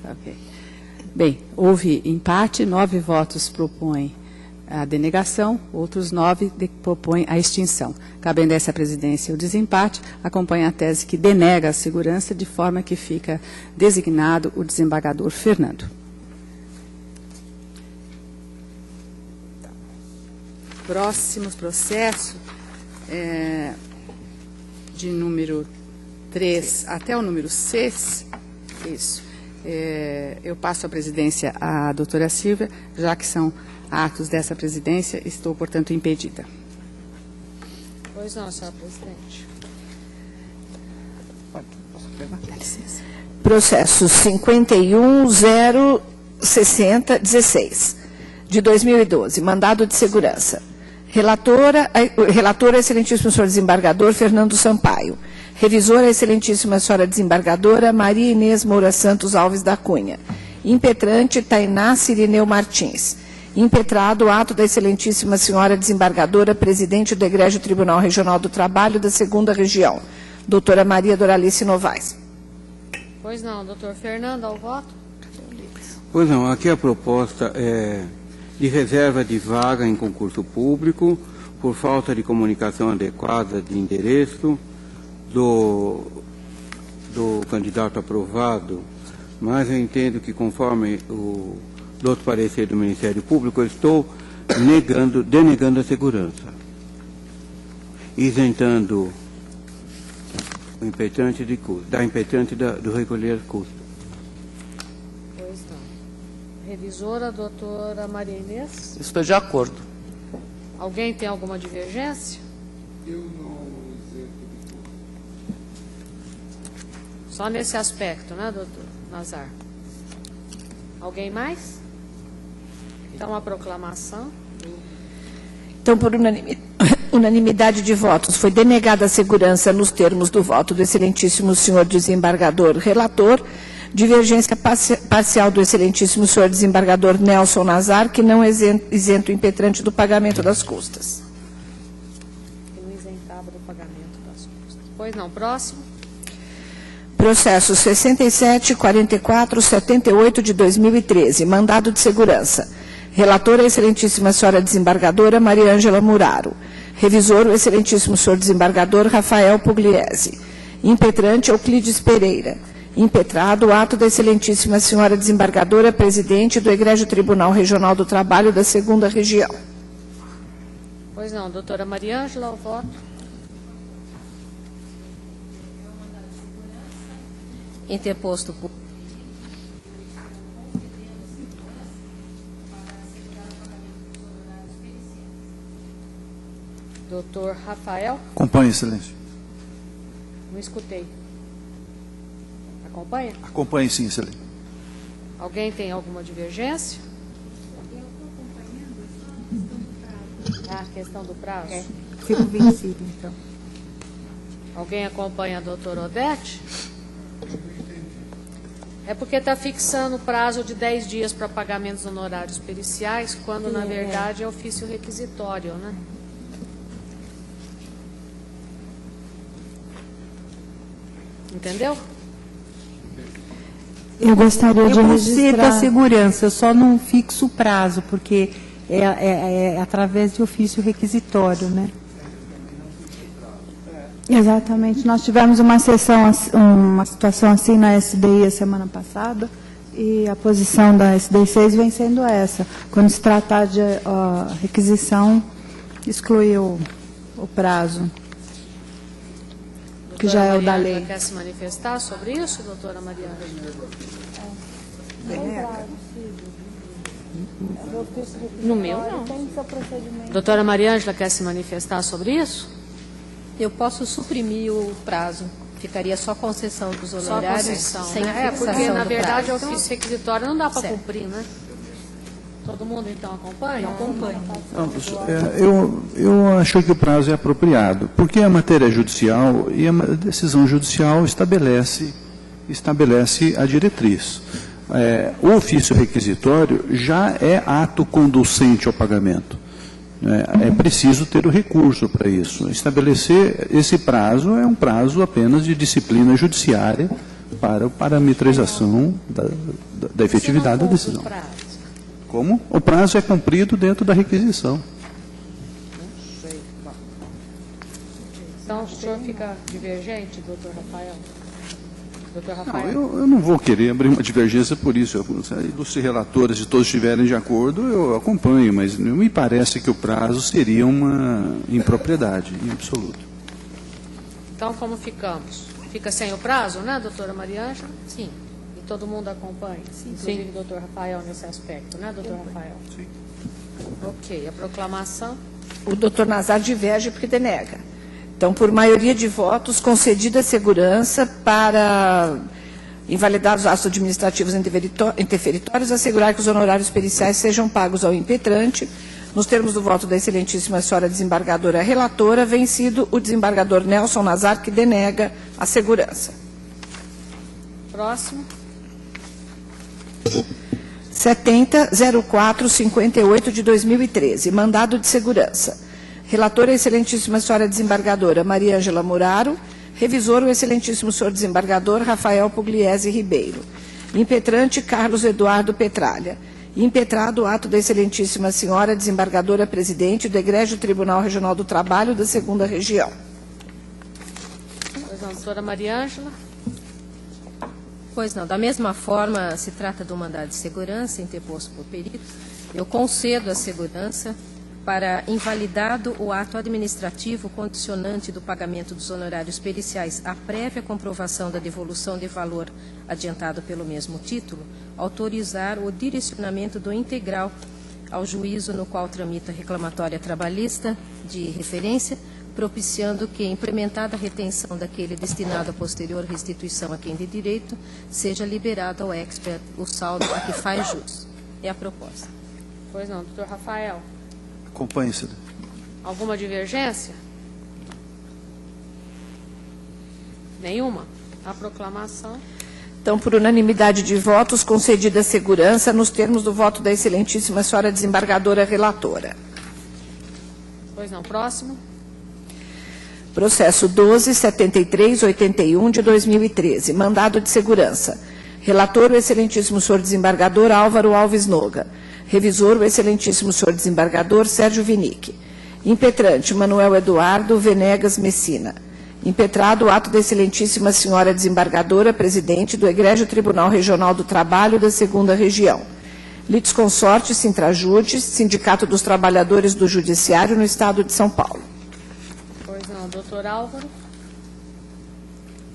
Ok. Bem, houve empate, 9 votos propõem a denegação, outros 9 propõem a extinção. Cabendo a essa presidência o desempate, acompanha a tese que denega a segurança, de forma que fica designado o desembargador Fernando. Próximo processo, de número 3 até o número 6, isso. Eu passo a presidência à doutora Silvia, já que são atos dessa presidência, estou, portanto, impedida. Pois não, senhora presidente. Processo 51.060.16, de 2012, mandado de segurança. Relator, excelentíssimo senhor desembargador Fernando Sampaio. Revisora, excelentíssima senhora desembargadora Maria Inês Moura Santos Alves da Cunha. Impetrante, Tainá Cirineu Martins. Impetrado, ato da excelentíssima senhora desembargadora, presidente do Egrégio Tribunal Regional do Trabalho da 2ª Região, doutora Maria Doralice Novaes. Pois não, doutor Fernando, ao voto. Pois não, aqui a proposta é de reserva de vaga em concurso público por falta de comunicação adequada de endereço do candidato aprovado, mas eu entendo que, conforme o outro parecer do Ministério Público, eu estou denegando a segurança, isentando o impetrante de custo, da impetrante do recolher custo. Pois não. Revisora, doutora Maria Inês. Estou de acordo. Alguém tem alguma divergência? Eu não isento de custo. Só nesse aspecto, né, doutor Nazar? Alguém mais? Então, a proclamação. Então, por unanimidade de votos, foi denegada a segurança nos termos do voto do excelentíssimo senhor desembargador relator, divergência parcial do excelentíssimo senhor desembargador Nelson Nazar, que não isenta o impetrante do pagamento das custas. Que não isentava do pagamento das custas. Pois não, próximo. Processo 67.44.78 de 2013, mandado de segurança. Relatora, excelentíssima senhora desembargadora Maria Ângela Muraro. Revisor, o excelentíssimo senhor desembargador Rafael Pugliese. Impetrante, Euclides Pereira. Impetrado, o ato da excelentíssima senhora desembargadora, presidente do Egrégio Tribunal Regional do Trabalho da 2ª Região. Pois não, doutora Maria Ângela, ao voto. Interposto por... Doutor Rafael. Acompanhe, excelência. Não escutei. Acompanha? Acompanhe, sim, excelência. Alguém tem alguma divergência? A questão do prazo? Fico vencido, então. Alguém acompanha a doutora Odete? É porque está fixando o prazo de 10 dias para pagamentos honorários periciais, quando, na verdade, é ofício requisitório, né? Entendeu? Eu gostaria de registrar... Eu a segurança, eu só não fixo o prazo, porque é através de ofício requisitório, né? Exatamente. Nós tivemos uma situação assim na SDI a semana passada, e a posição da SDI 6 vem sendo essa. Quando se tratar de requisição, excluir o prazo, que já é o da lei. Quer se manifestar sobre isso, doutora Mariana? No meu, não. Doutora Maria Ângela quer se manifestar sobre isso? Eu posso suprimir o prazo. Ficaria só concessão dos honorários. Só concessão, sem né? Porque, na verdade, prazo. é ofício requisitório, não dá para cumprir, né? Todo mundo, então, acompanha? Acompanha. Eu acho que o prazo é apropriado, porque a matéria judicial e a decisão judicial estabelece a diretriz. O ofício requisitório já é ato conducente ao pagamento. É preciso ter o recurso para isso. Estabelecer esse prazo é um prazo apenas de disciplina judiciária para a parametrização da efetividade da decisão. Como? O prazo é cumprido dentro da requisição. Então, o senhor fica divergente, doutor Rafael? Doutor Rafael? Não, eu não vou querer abrir uma divergência por isso. Se relatores de todos estiverem de acordo, eu acompanho, mas não me parece que o prazo seria uma impropriedade, em absoluto. Então, como ficamos? Fica sem o prazo, né, doutora Maria Ângela? Sim. E todo mundo acompanha? Sim. Inclusive o doutor Rafael nesse aspecto, né, doutor Rafael? Sim. Ok, a proclamação. O doutor Nazar diverge porque denega. Então, por maioria de votos, concedida a segurança para invalidar os atos administrativos interferitórios, assegurar que os honorários periciais sejam pagos ao impetrante, nos termos do voto da excelentíssima senhora desembargadora relatora, vencido o desembargador Nelson Nazar, que denega a segurança. Próximo. 70.0458 de 2013, mandado de segurança. Relatora, a excelentíssima senhora desembargadora Maria Ângela Muraro. Revisor, o excelentíssimo senhor desembargador Rafael Pugliese Ribeiro. Impetrante, Carlos Eduardo Petralha. Impetrado o ato da excelentíssima senhora desembargadora presidente do Egrégio Tribunal Regional do Trabalho da 2ª Região. Pois não, doutora Maria Ângela. Pois não, da mesma forma, se trata do mandado de segurança interposto por perito. Eu concedo a segurança para invalidado o ato administrativo condicionante do pagamento dos honorários periciais à prévia comprovação da devolução de valor adiantado pelo mesmo título, autorizar o direcionamento do integral ao juízo no qual tramita a reclamatória trabalhista de referência, propiciando que, implementada a retenção daquele destinado à posterior restituição a quem de direito, seja liberado ao expert o saldo a que faz jus. É a proposta. Pois não, doutor Rafael. Acompanhe, senhor. Alguma divergência? Nenhuma? A proclamação. Então, por unanimidade de votos, concedida a segurança nos termos do voto da excelentíssima senhora desembargadora relatora. Pois não, próximo. Processo 12.7381 de 2013, mandado de segurança. Relator, o excelentíssimo senhor desembargador Álvaro Alves Noga. Revisor, o excelentíssimo senhor desembargador Sérgio Vinick. Impetrante, Manuel Eduardo Venegas Messina. Impetrado o ato da excelentíssima senhora desembargadora, presidente do Egrégio Tribunal Regional do Trabalho da 2ª Região. Litisconsorte, Sintrajudes, Sindicato dos Trabalhadores do Judiciário no Estado de São Paulo. Pois não, doutor Álvaro.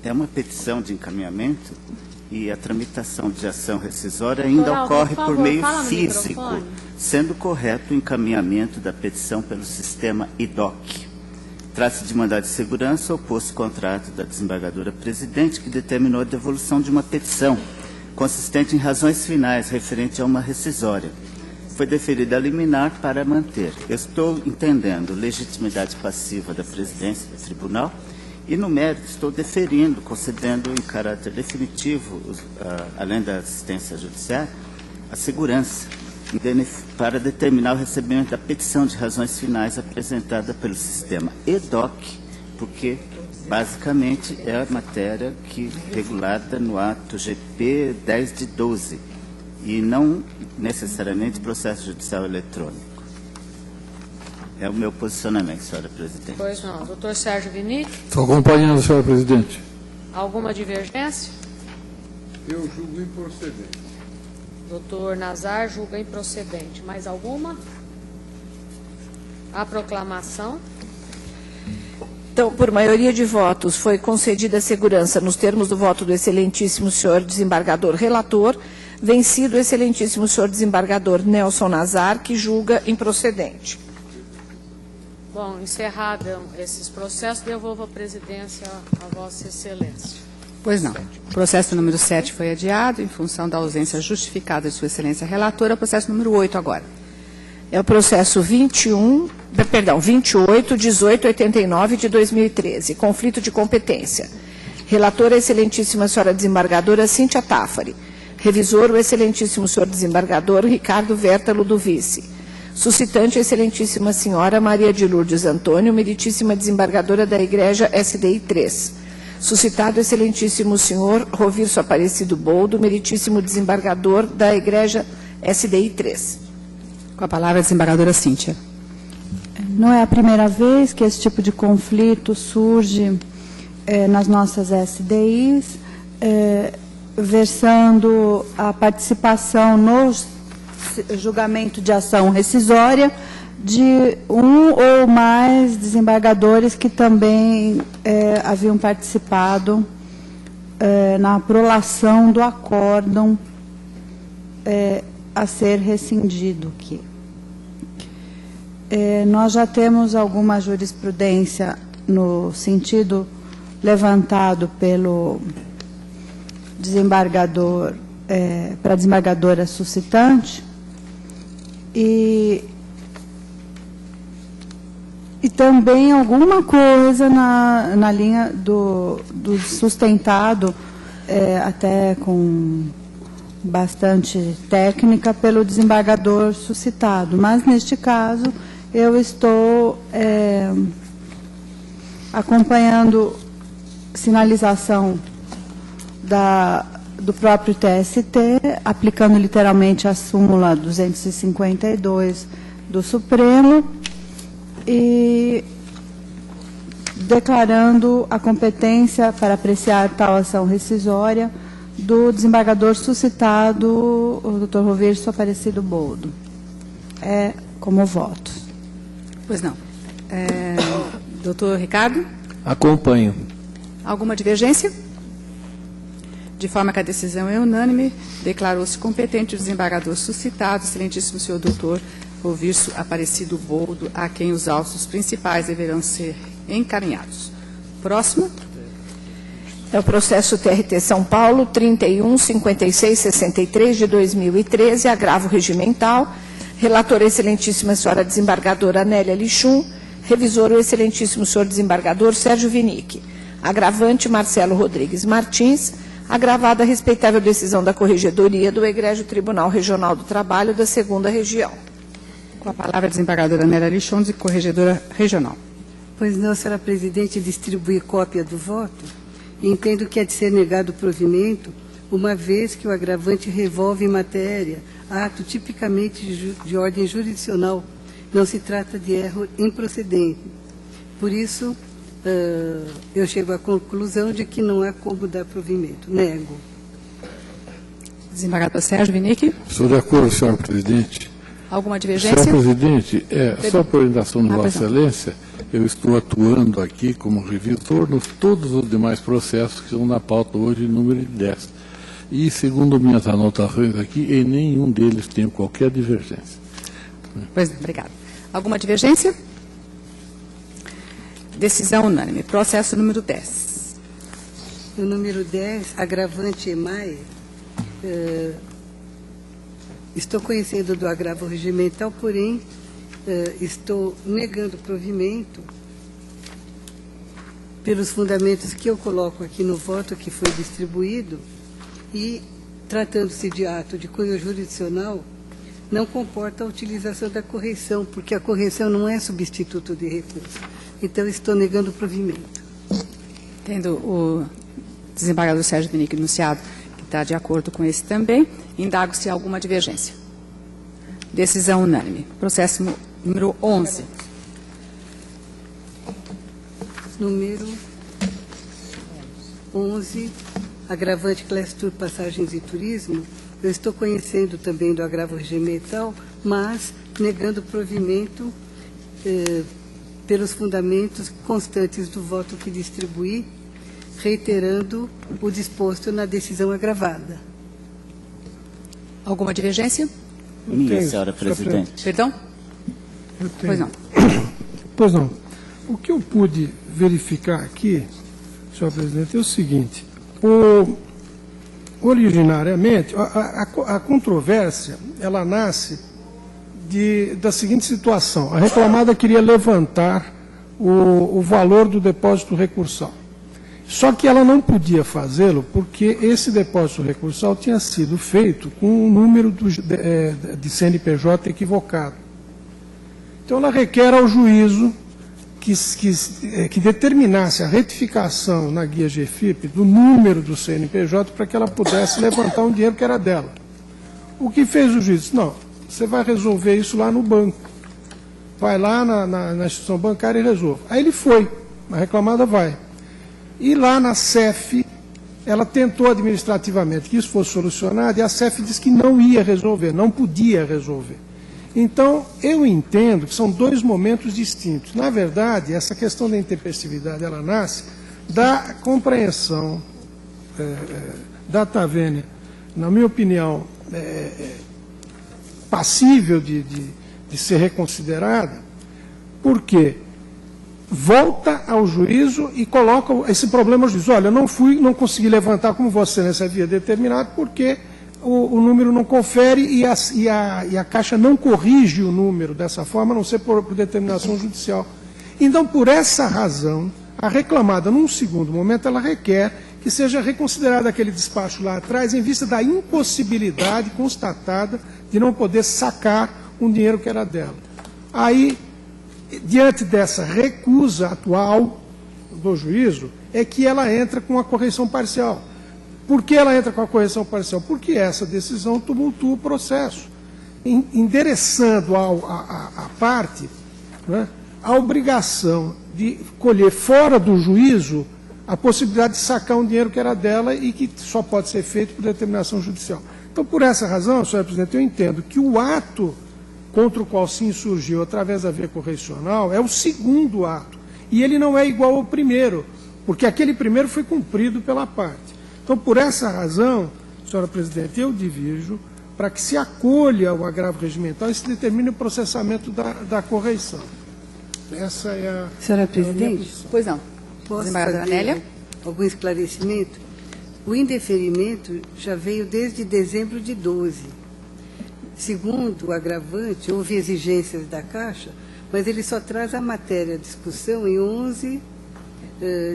É uma petição de encaminhamento e a tramitação de ação rescisória ainda Doutor ocorre Álvaro, por meio fala no físico, microfone. sendo correto o encaminhamento da petição pelo sistema IDOC. Trata-se de mandado de segurança oposto ao contrato da desembargadora presidente, que determinou a devolução de uma petição, consistente em razões finais referente a uma rescisória. Foi deferida a liminar para manter. Eu estou entendendo legitimidade passiva da presidência do tribunal e, no mérito, estou deferindo, concedendo em caráter definitivo, além da assistência judiciária, a segurança para determinar o recebimento da petição de razões finais apresentada pelo sistema EDOC, porque, basicamente, é a matéria que regulada no ato GP 10 de 12, e não necessariamente processo judicial eletrônico. É o meu posicionamento, senhora presidente. Pois não. Doutor Sérgio Vinick. Estou acompanhando, senhora presidente. Alguma divergência? Eu julgo improcedente. Doutor Nazar julga improcedente. Mais alguma? A proclamação. Então, por maioria de votos, foi concedida a segurança nos termos do voto do excelentíssimo senhor desembargador relator, vencido o excelentíssimo senhor desembargador Nelson Nazar, que julga improcedente. Bom, encerrado esses processos, devolvo a presidência a Vossa Excelência. Pois não. O processo número 7 foi adiado em função da ausência justificada de Sua Excelência Relatora. O processo número 8 agora. É o processo 28.1889 de 2013, conflito de competência. Relatora, excelentíssima senhora desembargadora Cíntia Tafari. Revisor, o excelentíssimo senhor desembargador Ricardo Verta Ludovici. Suscitante, a excelentíssima senhora Maria de Lourdes Antônio, meritíssima desembargadora da Igreja SDI 3. Suscitado, excelentíssimo senhor Rovirso Aparecido Boldo, meritíssimo desembargador da Igreja SDI 3. Com a palavra a desembargadora Cíntia. Não é a primeira vez que esse tipo de conflito surge nas nossas SDIs, versando a participação no julgamento de ação rescisória de um ou mais desembargadores que também haviam participado na prolação do acórdão a ser rescindido aqui. Nós já temos alguma jurisprudência no sentido levantado pelo desembargador, para a desembargadora suscitante, e também alguma coisa na linha do sustentado, até com bastante técnica, pelo desembargador suscitado. Mas, neste caso, eu estou acompanhando sinalização do próprio TST, aplicando literalmente a súmula 252 do Supremo e declarando a competência para apreciar tal ação rescisória do desembargador suscitado, o Dr. Roverso Aparecido Boldo. Como voto. Pois não. Doutor Ricardo? Acompanho. Alguma divergência? De forma que a decisão é unânime, declarou-se competente o desembargador suscitado, excelentíssimo senhor doutor Roverso Aparecido Boldo, a quem os autos principais deverão ser encaminhados. Próximo. É o processo TRT São Paulo 31.5663 de 2013, agravo regimental. Relatora excelentíssima senhora desembargadora Nélia Lichum, revisor o excelentíssimo senhor desembargador Sérgio Vinick. Agravante Marcelo Rodrigues Martins, agravada a respeitável decisão da Corregedoria do Egrégio Tribunal Regional do Trabalho da 2ª Região. Com a palavra a desembargadora Nélia Lichum, Corregedora Regional. Pois não, senhora presidente, distribuir cópia do voto. Entendo que é de ser negado o provimento, uma vez que o agravante revolve em matéria ato tipicamente de ordem jurisdicional. Não se trata de erro improcedente. Por isso, eu chego à conclusão de que não há como dar provimento. Nego. Desembargador Sérgio Vinick. Estou de acordo, senhor presidente. Alguma divergência? Senhor presidente, só por orientação de Vossa Excelência, eu estou atuando aqui como revisor nos todos os demais processos que estão na pauta hoje, número 10. E, segundo minhas anotações aqui, em nenhum deles tenho qualquer divergência. Pois não, obrigada. Alguma divergência? Decisão unânime. Processo número 10. No número 10, agravante EMAE, estou conhecendo do agravo regimental, porém, estou negando o provimento pelos fundamentos que eu coloco aqui no voto que foi distribuído e, tratando-se de ato de cunho jurisdicional, não comporta a utilização da correção, porque a correção não é substituto de recurso. Então, estou negando o provimento. Tendo o desembargador Sérgio Vinick enunciado que está de acordo com esse também, indago se há alguma divergência. Decisão unânime. Processo número 11. Número 11, agravante Classe Tour Passagens e Turismo. Eu estou conhecendo também do agravo regimental, mas negando o provimento pelos fundamentos constantes do voto que distribuí, reiterando o disposto na decisão agravada. Alguma divergência? Minha senhora presidente. Perdão? Pois não. Pois não. O que eu pude verificar aqui, senhor presidente, é o seguinte. Originariamente, a controvérsia, ela nasce da seguinte situação. A reclamada queria levantar o valor do depósito recursal. Só que ela não podia fazê-lo porque esse depósito recursal tinha sido feito com um número de CNPJ equivocado. Então, ela requer ao juízo que determinasse a retificação na guia GFIP do número do CNPJ para que ela pudesse levantar um dinheiro que era dela. O que fez o juiz? Não, você vai resolver isso lá no banco. Vai lá na instituição bancária e resolve. Aí ele foi, a reclamada vai. E lá na CEF, ela tentou administrativamente que isso fosse solucionado e a CEF disse que não ia resolver, não podia resolver. Então, eu entendo que são dois momentos distintos. Na verdade, essa questão da intempestividade, ela nasce da compreensão da Tavênia, na minha opinião, passível de ser reconsiderada, porque volta ao juízo e coloca esse problema ao juízo. Olha, não consegui levantar como Vossa Excelência havia determinado, porque o número não confere e a Caixa não corrige o número dessa forma, a não ser por determinação judicial. Então, por essa razão, a reclamada, num segundo momento, ela requer que seja reconsiderado aquele despacho lá atrás, em vista da impossibilidade constatada de não poder sacar um dinheiro que era dela. Aí, diante dessa recusa atual do juízo, é que ela entra com a correção parcial. Por que ela entra com a correção parcial? Porque essa decisão tumultua o processo, endereçando à parte, né, a obrigação de colher fora do juízo a possibilidade de sacar um dinheiro que era dela e que só pode ser feito por determinação judicial. Então, por essa razão, senhor presidente, eu entendo que o ato contra o qual se insurgiu através da via correcional é o segundo ato, e ele não é igual ao primeiro, porque aquele primeiro foi cumprido pela parte. Então, por essa razão, senhora presidente, eu divirjo para que se acolha o agravo regimental e se determine o processamento da correição. Essa é a... Senhora presidente? Pois não. Posso fazer algum esclarecimento? O indeferimento já veio desde dezembro de 12. Segundo o agravante, houve exigências da Caixa, mas ele só traz a matéria à discussão em 11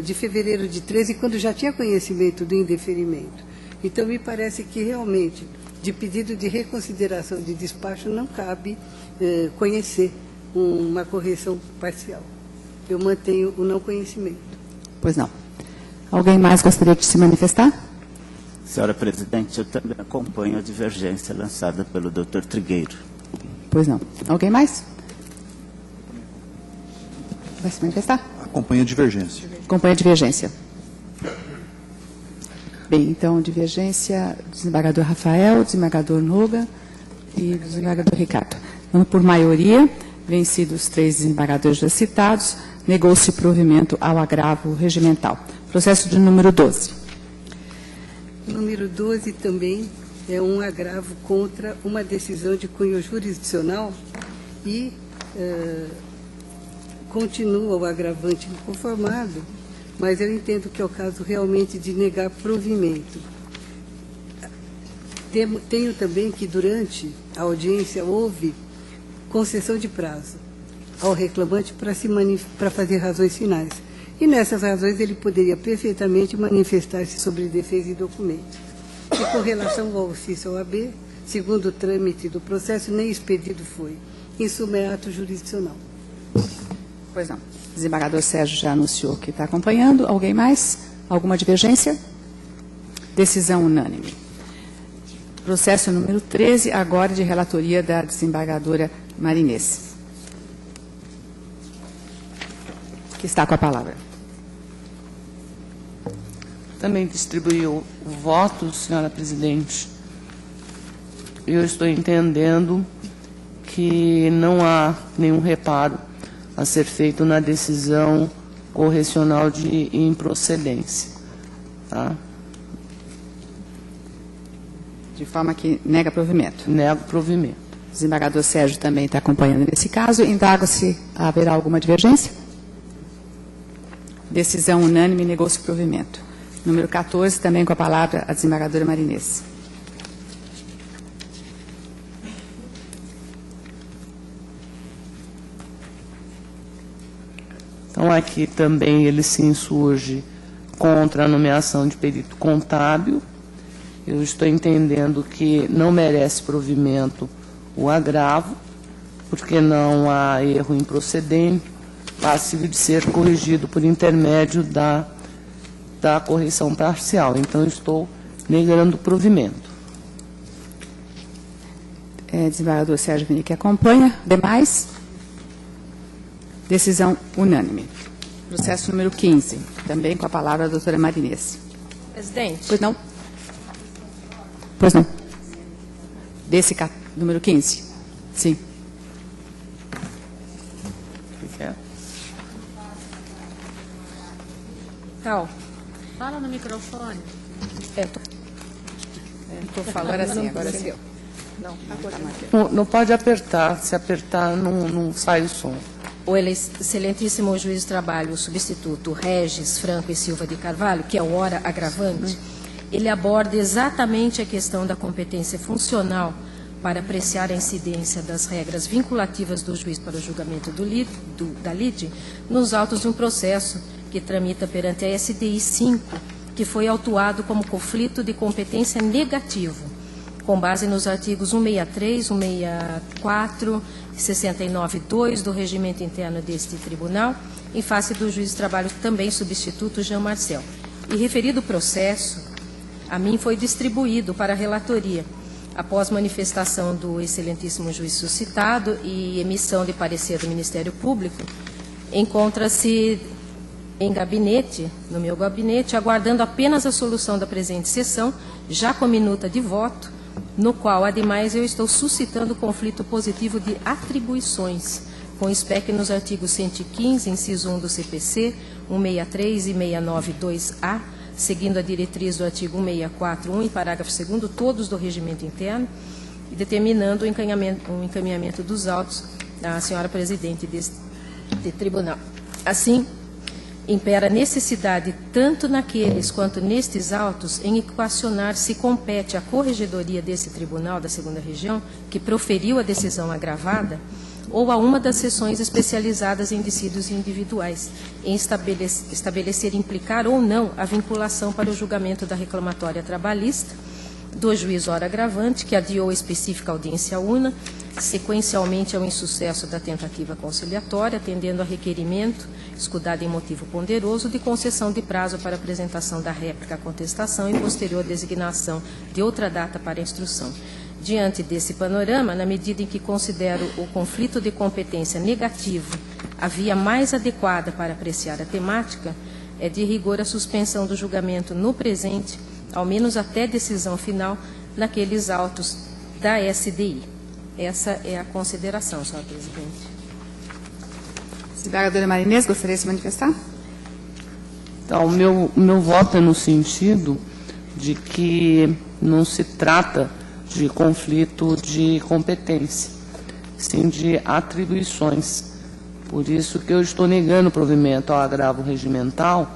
de fevereiro de 13, quando já tinha conhecimento do indeferimento. Então, me parece que realmente, de pedido de reconsideração de despacho, não cabe conhecer uma correção parcial. Eu mantenho o não conhecimento. Pois não. Alguém mais gostaria de se manifestar? Senhora presidente, eu também acompanho a divergência lançada pelo Dr. Trigueiro. Pois não. Alguém mais? Vai se manifestar? Acompanha a divergência. Acompanha a divergência. Bem, então, divergência, desembargador Rafael, desembargador Noga e desembargador Ricardo. Então, por maioria, vencidos os 3 desembargadores já citados, negou-se o provimento ao agravo regimental. Processo de número 12. Número 12 também é um agravo contra uma decisão de cunho jurisdicional e continua o agravante inconformado, mas eu entendo que é o caso realmente de negar provimento. Tenho também que durante a audiência houve concessão de prazo ao reclamante para fazer razões finais. E nessas razões ele poderia perfeitamente manifestar-se sobre defesa e documento. E com relação ao ofício ao AB, segundo o trâmite do processo, nem expedido foi. Em suma, é ato jurisdicional. Pois não. O desembargador Sérgio já anunciou que está acompanhando. Alguém mais? Alguma divergência? Decisão unânime. Processo número 13, agora de relatoria da desembargadora Marinês, que está com a palavra. Também distribuiu o voto, senhora presidente. Eu estou entendendo que não há nenhum reparo a ser feito na decisão correcional de improcedência. Tá? De forma que nega provimento. Nega provimento. O desembargador Sérgio também está acompanhando nesse caso. Indaga-se, haverá alguma divergência? Decisão unânime, negou-se o provimento. Número 14, também com a palavra a desembargadora Marinês. Então, aqui também ele se insurge contra a nomeação de perito contábil. Eu estou entendendo que não merece provimento o agravo, porque não há erro improcedente, passível de ser corrigido por intermédio da correção parcial. Então, eu estou negando o provimento. Desembargador Sérgio Vini que acompanha. Demais? Decisão unânime. Processo número 15, também com a palavra a doutora Marinês. Presidente. Pois não? Pois não. Desse número 15? Sim. Cal. Fala no microfone. Estou falando assim, agora sim. Não, agora não pode apertar. Se apertar, não sai o som. o excelentíssimo juiz de trabalho, o substituto Regis Franco e Silva de Carvalho, que é o ora agravante, ele aborda exatamente a questão da competência funcional para apreciar a incidência das regras vinculativas do juiz para o julgamento da lide nos autos de um processo que tramita perante a SDI 5, que foi autuado como conflito de competência negativo, com base nos artigos 163, 164 e 69.2 do regimento interno deste tribunal, em face do juiz de trabalho também substituto Jean Marcel. E referido processo, a mim foi distribuído para a relatoria, após manifestação do excelentíssimo juiz suscitado e emissão de parecer do Ministério Público, encontra-se em gabinete, no meu gabinete, aguardando apenas a solução da presente sessão, já com minuta de voto, no qual, ademais, eu estou suscitando conflito positivo de atribuições, com espécie nos artigos 115, inciso 1 do CPC, 163 e 692-A, seguindo a diretriz do artigo 164.1 e parágrafo 2º, todos do regimento interno, e determinando o encaminhamento dos autos à senhora presidente deste tribunal. Assim, impera necessidade, tanto naqueles quanto nestes autos, em equacionar se compete à corregedoria desse tribunal da 2ª Região, que proferiu a decisão agravada, ou a uma das sessões especializadas em dissídios individuais, em estabelecer implicar ou não a vinculação para o julgamento da reclamatória trabalhista do juiz ora agravante, que adiou a específica audiência una, sequencialmente ao insucesso da tentativa conciliatória, atendendo a requerimento, escudado em motivo ponderoso, de concessão de prazo para apresentação da réplica à contestação e posterior designação de outra data para a instrução. Diante desse panorama, na medida em que considero o conflito de competência negativo a via mais adequada para apreciar a temática, é de rigor a suspensão do julgamento no presente, ao menos até decisão final, naqueles autos da SDI. Essa é a consideração, senhora presidente. Desembargadora Marinês, gostaria de se manifestar? Então, o meu voto é no sentido de que não se trata de conflito de competência, sim de atribuições. Por isso que eu estou negando o provimento ao agravo regimental,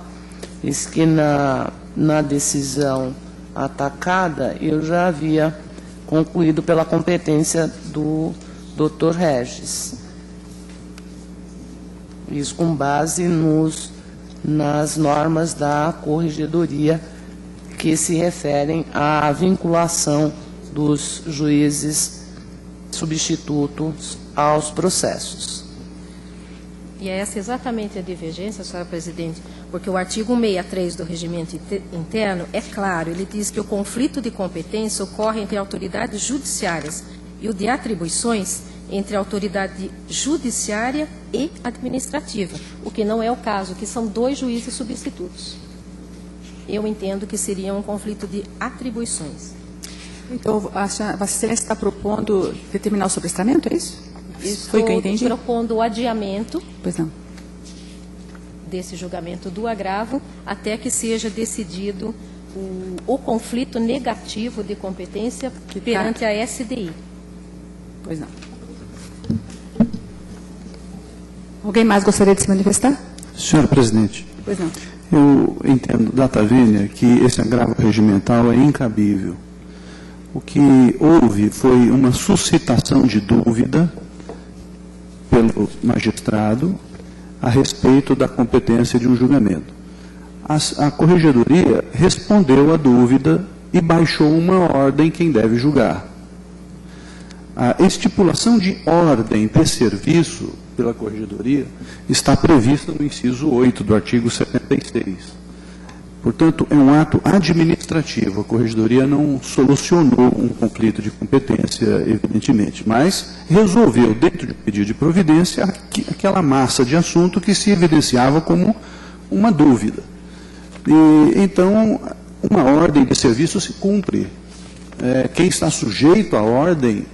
eis que na decisão atacada eu já havia concluído pela competência do Dr. Regis. Isso com base nas normas da corregedoria que se referem à vinculação dos juízes substitutos aos processos. E é essa exatamente a divergência, senhora presidente, porque o artigo 163 do regimento interno é claro, ele diz que o conflito de competência ocorre entre autoridades judiciárias e o de atribuições entre a autoridade judiciária e administrativa, o que não é o caso, que são 2 juízes substitutos. Eu entendo que seria um conflito de atribuições. Então, Vossa Excelência está propondo determinar o sobrestamento, é isso? Foi o que eu entendi? Estou propondo o adiamento pois não. desse julgamento do agravo até que seja decidido o conflito negativo de competência perante a SDI. Pois não. Alguém mais gostaria de se manifestar? Senhora presidente. Pois não. Eu entendo, data vênia, que esse agravo regimental é incabível. O que houve foi uma suscitação de dúvida pelo magistrado a respeito da competência de um julgamento. A corregedoria respondeu à dúvida e baixou uma ordem quem deve julgar. A estipulação de ordem de serviço pela corregedoria está prevista no inciso 8 do artigo 76. Portanto, é um ato administrativo. A corregedoria não solucionou um conflito de competência, evidentemente, mas resolveu, dentro de um pedido de providência, aquela massa de assunto que se evidenciava como uma dúvida. E, então, uma ordem de serviço se cumpre. Quem está sujeito à ordem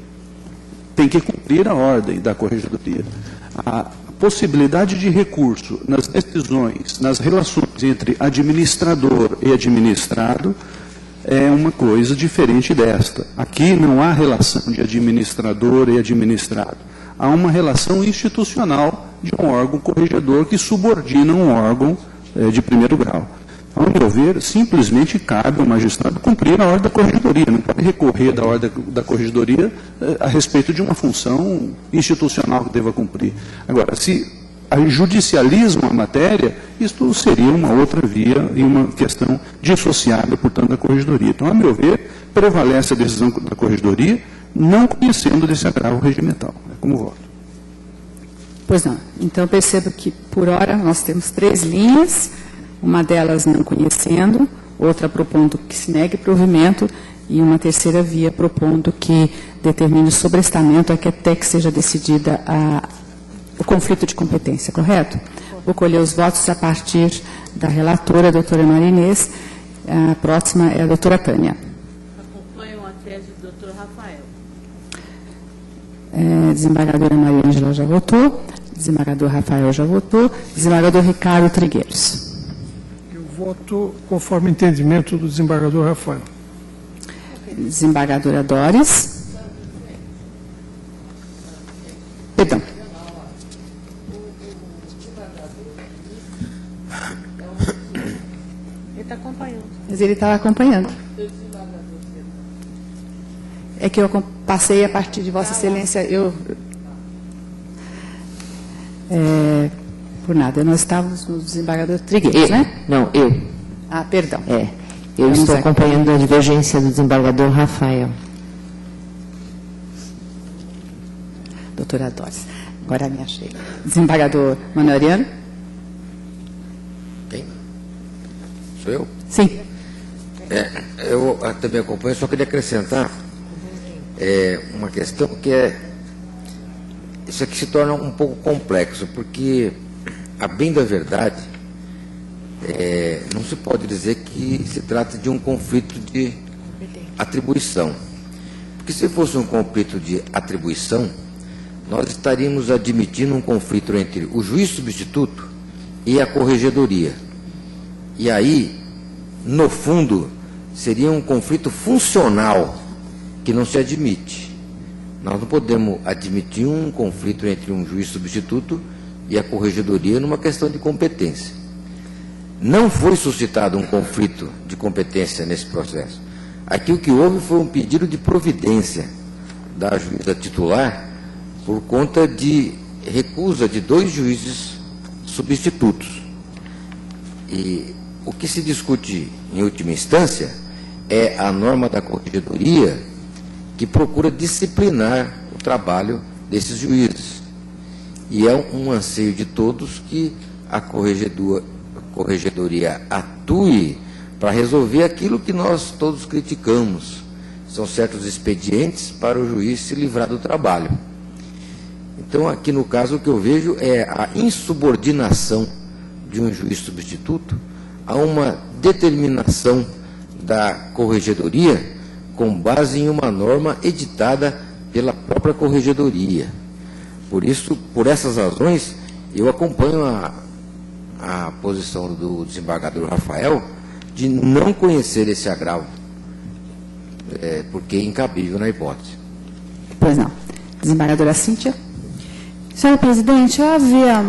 tem que cumprir a ordem da corregedoria. A possibilidade de recurso nas decisões, nas relações entre administrador e administrado, é uma coisa diferente desta. Aqui não há relação de administrador e administrado. Há uma relação institucional de um órgão corregedor que subordina um órgão de primeiro grau. Ao meu ver, simplesmente cabe ao magistrado cumprir a ordem da corregedoria, não pode recorrer da ordem da corregedoria a respeito de uma função institucional que deva cumprir. Agora, se judicializa uma matéria, isto seria uma outra via e uma questão dissociada, portanto, da corregedoria. Então, a meu ver, prevalece a decisão da corregedoria, não conhecendo desse agravo regimental. É como voto. Pois não. Então, percebo que, por hora, nós temos 3 linhas, uma delas não conhecendo, outra propondo que se negue provimento e uma terceira via propondo que determine o sobrestamento até que seja decidida o conflito de competência, correto? Vou colher os votos a partir da relatora, a doutora Maria Inês. A próxima é a doutora Tânia. Acompanho a tese do doutor Rafael. Desembargadora Maria Ângela já votou, desembargador Rafael já votou, desembargador Ricardo Trigueiros. Eu voto conforme o entendimento do desembargador Rafael. Desembargadora Doris. Perdão. Ele está acompanhando. Mas ele estava acompanhando. É que eu passei a partir de Vossa Excelência, por nada, nós estávamos no desembargador Trigueiros, né? Não, eu. Ah, perdão. Eu estou acompanhando a divergência do desembargador Rafael. Doutora Doris. Agora me achei. Desembargador Manoriano. Quem? Sou eu? Sim. Eu também acompanho, só queria acrescentar uma questão que isso aqui se torna um pouco complexo, porque, a bem da verdade, não se pode dizer que se trata de um conflito de atribuição. Porque se fosse um conflito de atribuição, nós estaríamos admitindo um conflito entre o juiz substituto e a corregedoria. E aí, no fundo, seria um conflito funcional que não se admite. Nós não podemos admitir um conflito entre um juiz substituto e a corregedoria numa questão de competência. Não foi suscitado um conflito de competência nesse processo. Aqui o que houve foi um pedido de providência da juíza titular por conta de recusa de 2 juízes substitutos. E o que se discute em última instância é a norma da corregedoria que procura disciplinar o trabalho desses juízes. E é um anseio de todos que a corregedoria atue para resolver aquilo que nós todos criticamos. São certos expedientes para o juiz se livrar do trabalho. Então, aqui no caso, o que eu vejo é a insubordinação de um juiz substituto a uma determinação da corregedoria com base em uma norma editada pela própria corregedoria. Por isso, por essas razões, eu acompanho a posição do desembargador Rafael de não conhecer esse agravo, porque é incabível na hipótese. Pois não. Desembargadora Cíntia. Senhora presidente, eu havia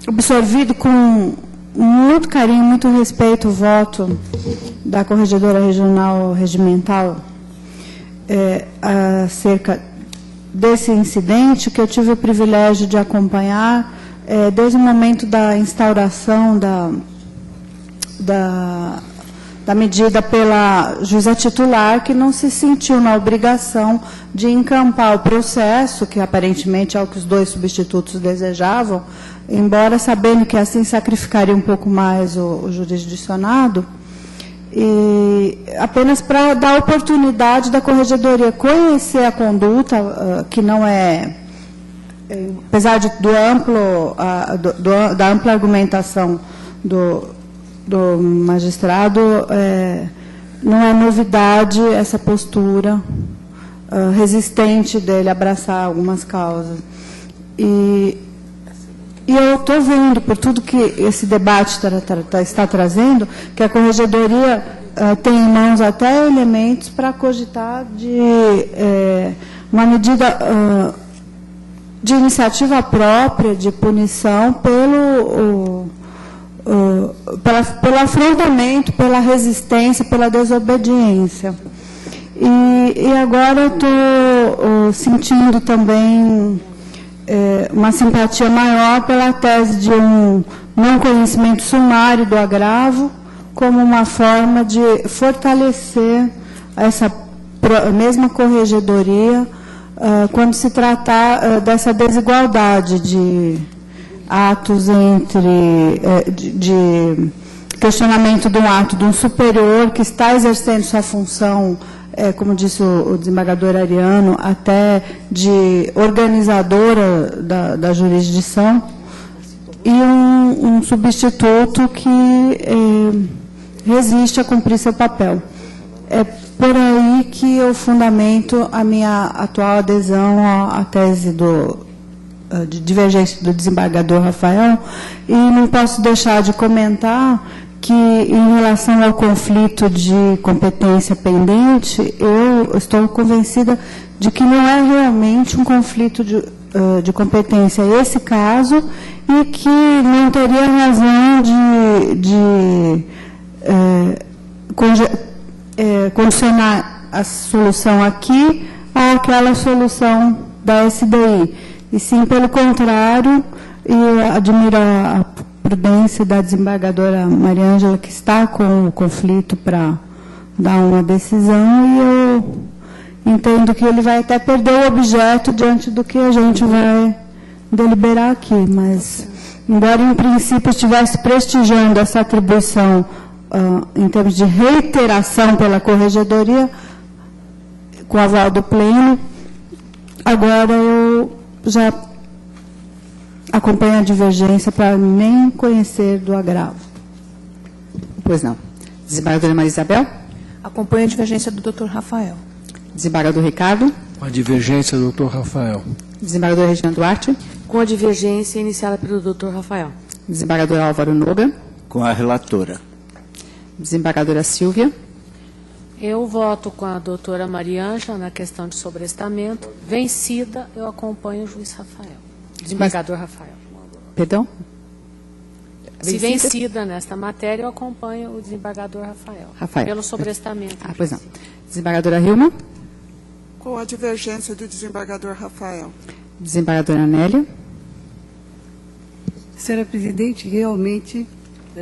absorvido com muito carinho, muito respeito o voto da Corregedora Regional Regimental acerca desse incidente, que eu tive o privilégio de acompanhar desde o momento da instauração da medida pela juíza titular, que não se sentiu na obrigação de encampar o processo, que aparentemente é o que os 2 substitutos desejavam, embora sabendo que assim sacrificaria um pouco mais o jurisdicionado, e apenas para dar oportunidade da corregedoria conhecer a conduta, que não apesar da ampla argumentação do magistrado, não é novidade essa postura resistente dele abraçar algumas causas. E eu estou vendo, por tudo que esse debate está trazendo, que a corregedoria tem em mãos até elementos para cogitar de uma medida de iniciativa própria, de punição, pelo afrontamento, pela resistência, pela desobediência. E agora eu estou sentindo também uma simpatia maior pela tese de um não conhecimento sumário do agravo, como uma forma de fortalecer essa mesma corregedoria quando se tratar dessa desigualdade de atos de questionamento de um ato de um superior que está exercendo sua função, como disse o desembargador Ariano, até de organizadora da jurisdição, e um substituto que resiste a cumprir seu papel. É por aí que eu fundamento a minha atual adesão à tese de divergência do desembargador Rafael, e não posso deixar de comentar que, em relação ao conflito de competência pendente, eu estou convencida de que não é realmente um conflito de competência esse caso, e que não teria razão de condicionar a solução aqui àquela solução da SDI. E sim, pelo contrário, eu admiro a prudência da desembargadora Maria Ângela, que está com o conflito para dar uma decisão, e eu entendo que ele vai até perder o objeto diante do que a gente vai deliberar aqui. Mas, embora em princípio estivesse prestigiando essa atribuição em termos de reiteração pela corregedoria, com aval do pleno, agora eu já acompanho a divergência para nem conhecer do agravo. Pois não. Desembargadora Maria Isabel? Acompanho a divergência do Dr. Rafael. Desembargador Ricardo? Com a divergência do Dr. Rafael. Desembargadora Regina Duarte? Com a divergência iniciada pelo Dr. Rafael. Desembargador Álvaro Noga? Com a relatora. Desembargadora Silvia? Eu voto com a doutora Maria Ângela na questão de sobrestamento. Vencida, eu acompanho o juiz Rafael. Desembargador Rafael. Perdão? Se vencida nesta matéria, eu acompanho o desembargador Rafael. Pelo sobrestamento. Pois não. Desembargadora Hilma? Com a divergência do desembargador Rafael. Desembargadora Anélia? Senhora presidente, realmente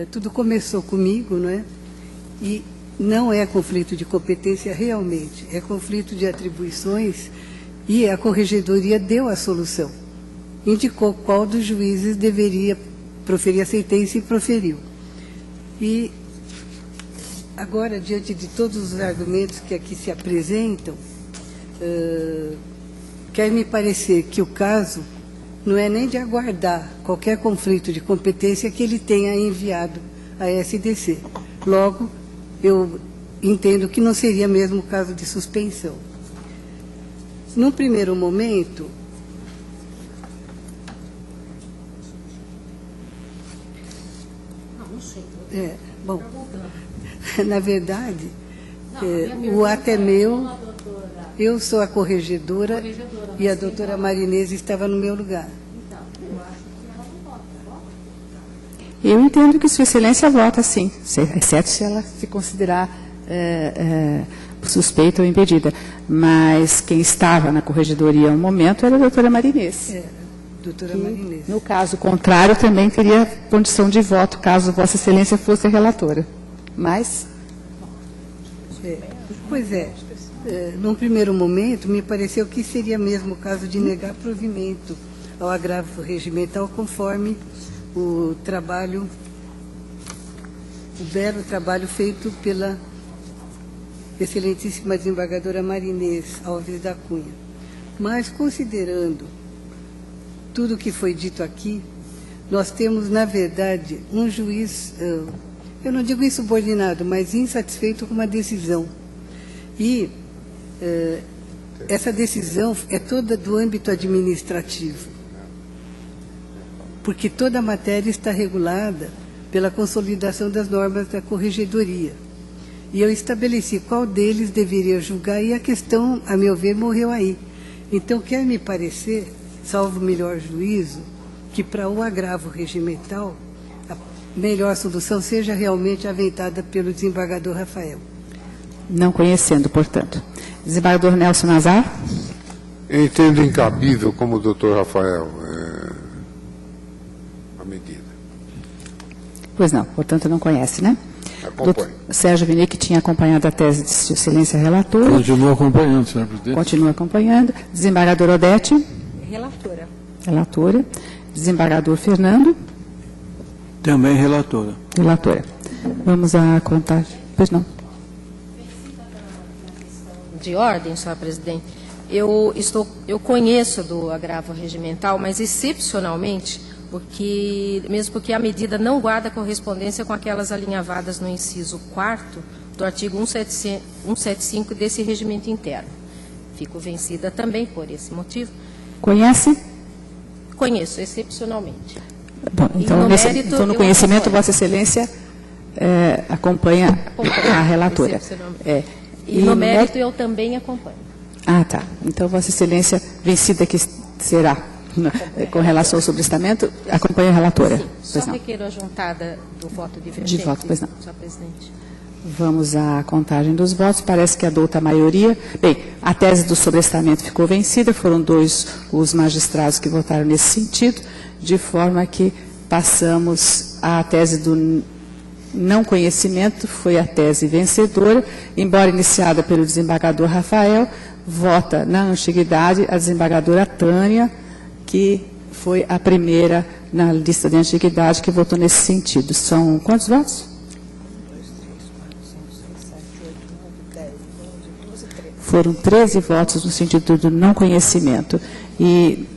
tudo começou comigo, não é? E não é conflito de competência realmente, é conflito de atribuições, e a corregedoria deu a solução. Indicou qual dos juízes deveria proferir a sentença e proferiu. E agora, diante de todos os argumentos que aqui se apresentam, quer me parecer que o caso não é nem de aguardar qualquer conflito de competência que ele tenha enviado à SDC. Logo, eu entendo que não seria mesmo o caso de suspensão. Num primeiro momento, bom, na verdade, o ato é meu, eu sou a corregedora e a doutora Marinês estava no meu lugar. Eu entendo que Sua Excelência vota sim, exceto se ela se considerar suspeita ou impedida. Mas quem estava na corregedoria no momento era a doutora Marinês. Doutora Marinês. No caso contrário, também teria condição de voto, caso Vossa Excelência fosse a relatora. Mas... Pois é. Num primeiro momento, me pareceu que seria mesmo o caso de negar provimento ao agravo regimental, conforme o belo trabalho feito pela excelentíssima desembargadora Marinês Alves da Cunha. Mas, considerando tudo o que foi dito aqui, nós temos, na verdade, um juiz, eu não digo insubordinado, mas insatisfeito com uma decisão. E essa decisão é toda do âmbito administrativo, porque toda a matéria está regulada pela consolidação das normas da corregedoria. E eu estabeleci qual deles deveria julgar, e a questão, a meu ver, morreu aí. Então, quer me parecer salvo melhor juízo, que para o agravo regimental, a melhor solução seja realmente aventada pelo desembargador Rafael. Não conhecendo, portanto. Desembargador Nelson Nazar. Eu entendo incabível, como o doutor Rafael, a medida. Pois não, portanto não conhece, né? Acompanho. Doutor Sérgio Vinick tinha acompanhado a tese de Sua Excelência Relatora. Continua acompanhando, senhor presidente. Continua acompanhando. Desembargador Odete. Relatora. Relatora. Desembargador Fernando. Também relatora. Relatora. Vamos à contagem. Pois não. De ordem, senhora presidente. Eu conheço do agravo regimental, mas excepcionalmente, mesmo porque a medida não guarda correspondência com aquelas alinhavadas no inciso 4º do artigo 175 desse regimento interno. Fico vencida também por esse motivo. Conhece? Conheço, excepcionalmente. Bom, então, no conhecimento, Vossa Excelência acompanha a relatora. E no mérito eu também acompanho. Ah, tá. Então, Vossa Excelência, vencida que será com relação ao sobrestamento, acompanha a relatora. Sim, só requeiro a juntada do voto divergente. De voto, pois não. Senhora presidente. Vamos à contagem dos votos. Parece que adouta a maioria. Bem, a tese do sobrestamento ficou vencida. Foram 2 os magistrados que votaram nesse sentido, de forma que passamos à tese do não conhecimento, foi a tese vencedora, embora iniciada pelo desembargador Rafael, vota na antiguidade a desembargadora Tânia, que foi a primeira na lista de antiguidade que votou nesse sentido. São quantos votos? 4, 13 votos no sentido do não conhecimento. E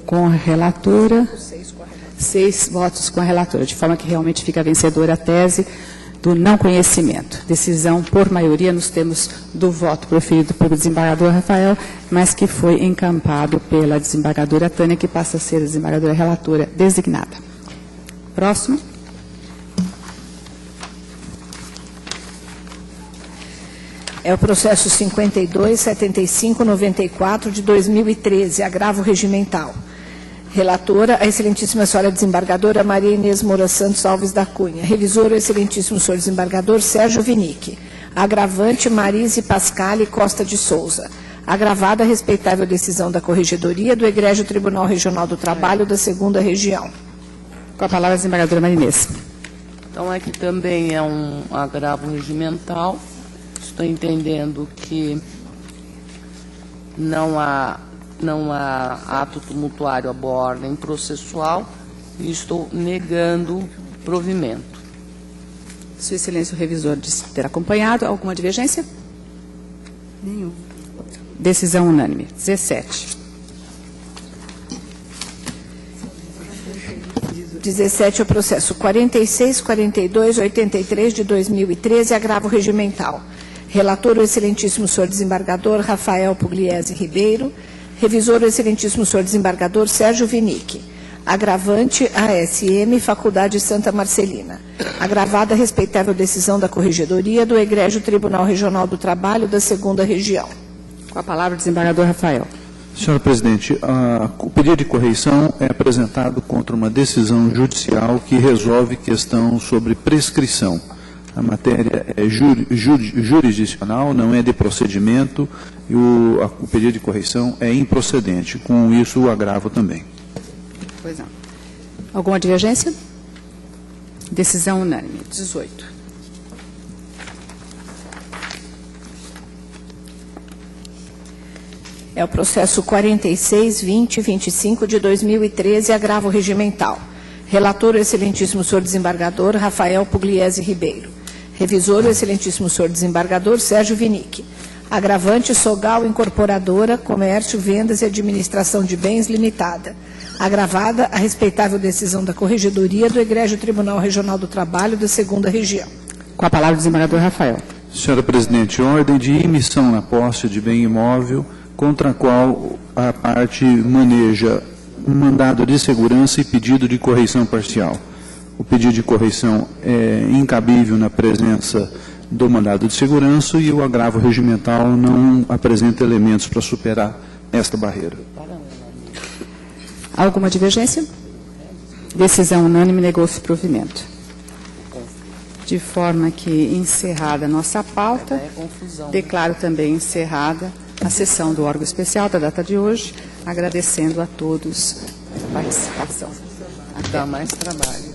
com a relatora, 6 votos com a relatora, de forma que realmente fica vencedora a tese do não conhecimento. Decisão por maioria, nos termos do voto proferido pelo desembargador Rafael, mas que foi encampado pela desembargadora Tânia, que passa a ser a desembargadora relatora designada. Próximo. É o processo 52.75.94 de 2013, agravo regimental. Relatora, a excelentíssima senhora desembargadora Maria Inês Moura Santos Alves da Cunha. Revisor, o excelentíssimo senhor desembargador Sérgio Vinick. Agravante, Marise Pascale Costa de Souza. Agravada, respeitável decisão da Corregedoria do Egrégio Tribunal Regional do Trabalho da 2ª Região. Com a palavra, a desembargadora Maria Inês. Então, aqui também é um agravo regimental. Estou entendendo que não há ato tumultuário à ordem processual e estou negando provimento. Sua Excelência, o revisor disse ter acompanhado. Alguma divergência? Nenhum. Decisão unânime. 17. 17 é o processo 46.42.83 de 2013, agravo regimental. Relator, o excelentíssimo senhor desembargador Rafael Pugliese Ribeiro. Revisor, o excelentíssimo senhor desembargador Sérgio Vinick. Agravante, ASM, Faculdade Santa Marcelina. Agravada, respeitável decisão da Corregedoria do Egrégio Tribunal Regional do Trabalho da 2ª Região. Com a palavra, o desembargador Rafael. Senhora presidente, o pedido de correição é apresentado contra uma decisão judicial que resolve questão sobre prescrição. A matéria é jurisdicional, não é de procedimento, e o pedido de correição é improcedente. Com isso, o agravo também. Pois não. Alguma divergência? Decisão unânime. 18. É o processo 46.20.25 de 2013, agravo regimental. Relator, o excelentíssimo senhor desembargador Rafael Pugliese Ribeiro. Revisor, o excelentíssimo senhor desembargador Sérgio Vinick. Agravante, Sogal Incorporadora, Comércio, Vendas e Administração de Bens Limitada. Agravada, a respeitável decisão da Corregedoria do Egrégio Tribunal Regional do Trabalho da 2ª Região. Com a palavra, o desembargador Rafael. Senhora presidente, ordem de emissão na posse de bem imóvel contra a qual a parte maneja um mandado de segurança e pedido de correição parcial. O pedido de correição é incabível na presença do mandado de segurança e o agravo regimental não apresenta elementos para superar esta barreira. Alguma divergência? Decisão unânime, negou-se provimento. De forma que, encerrada a nossa pauta, declaro também encerrada a sessão do órgão especial da data de hoje, agradecendo a todos a participação. Dá mais trabalho.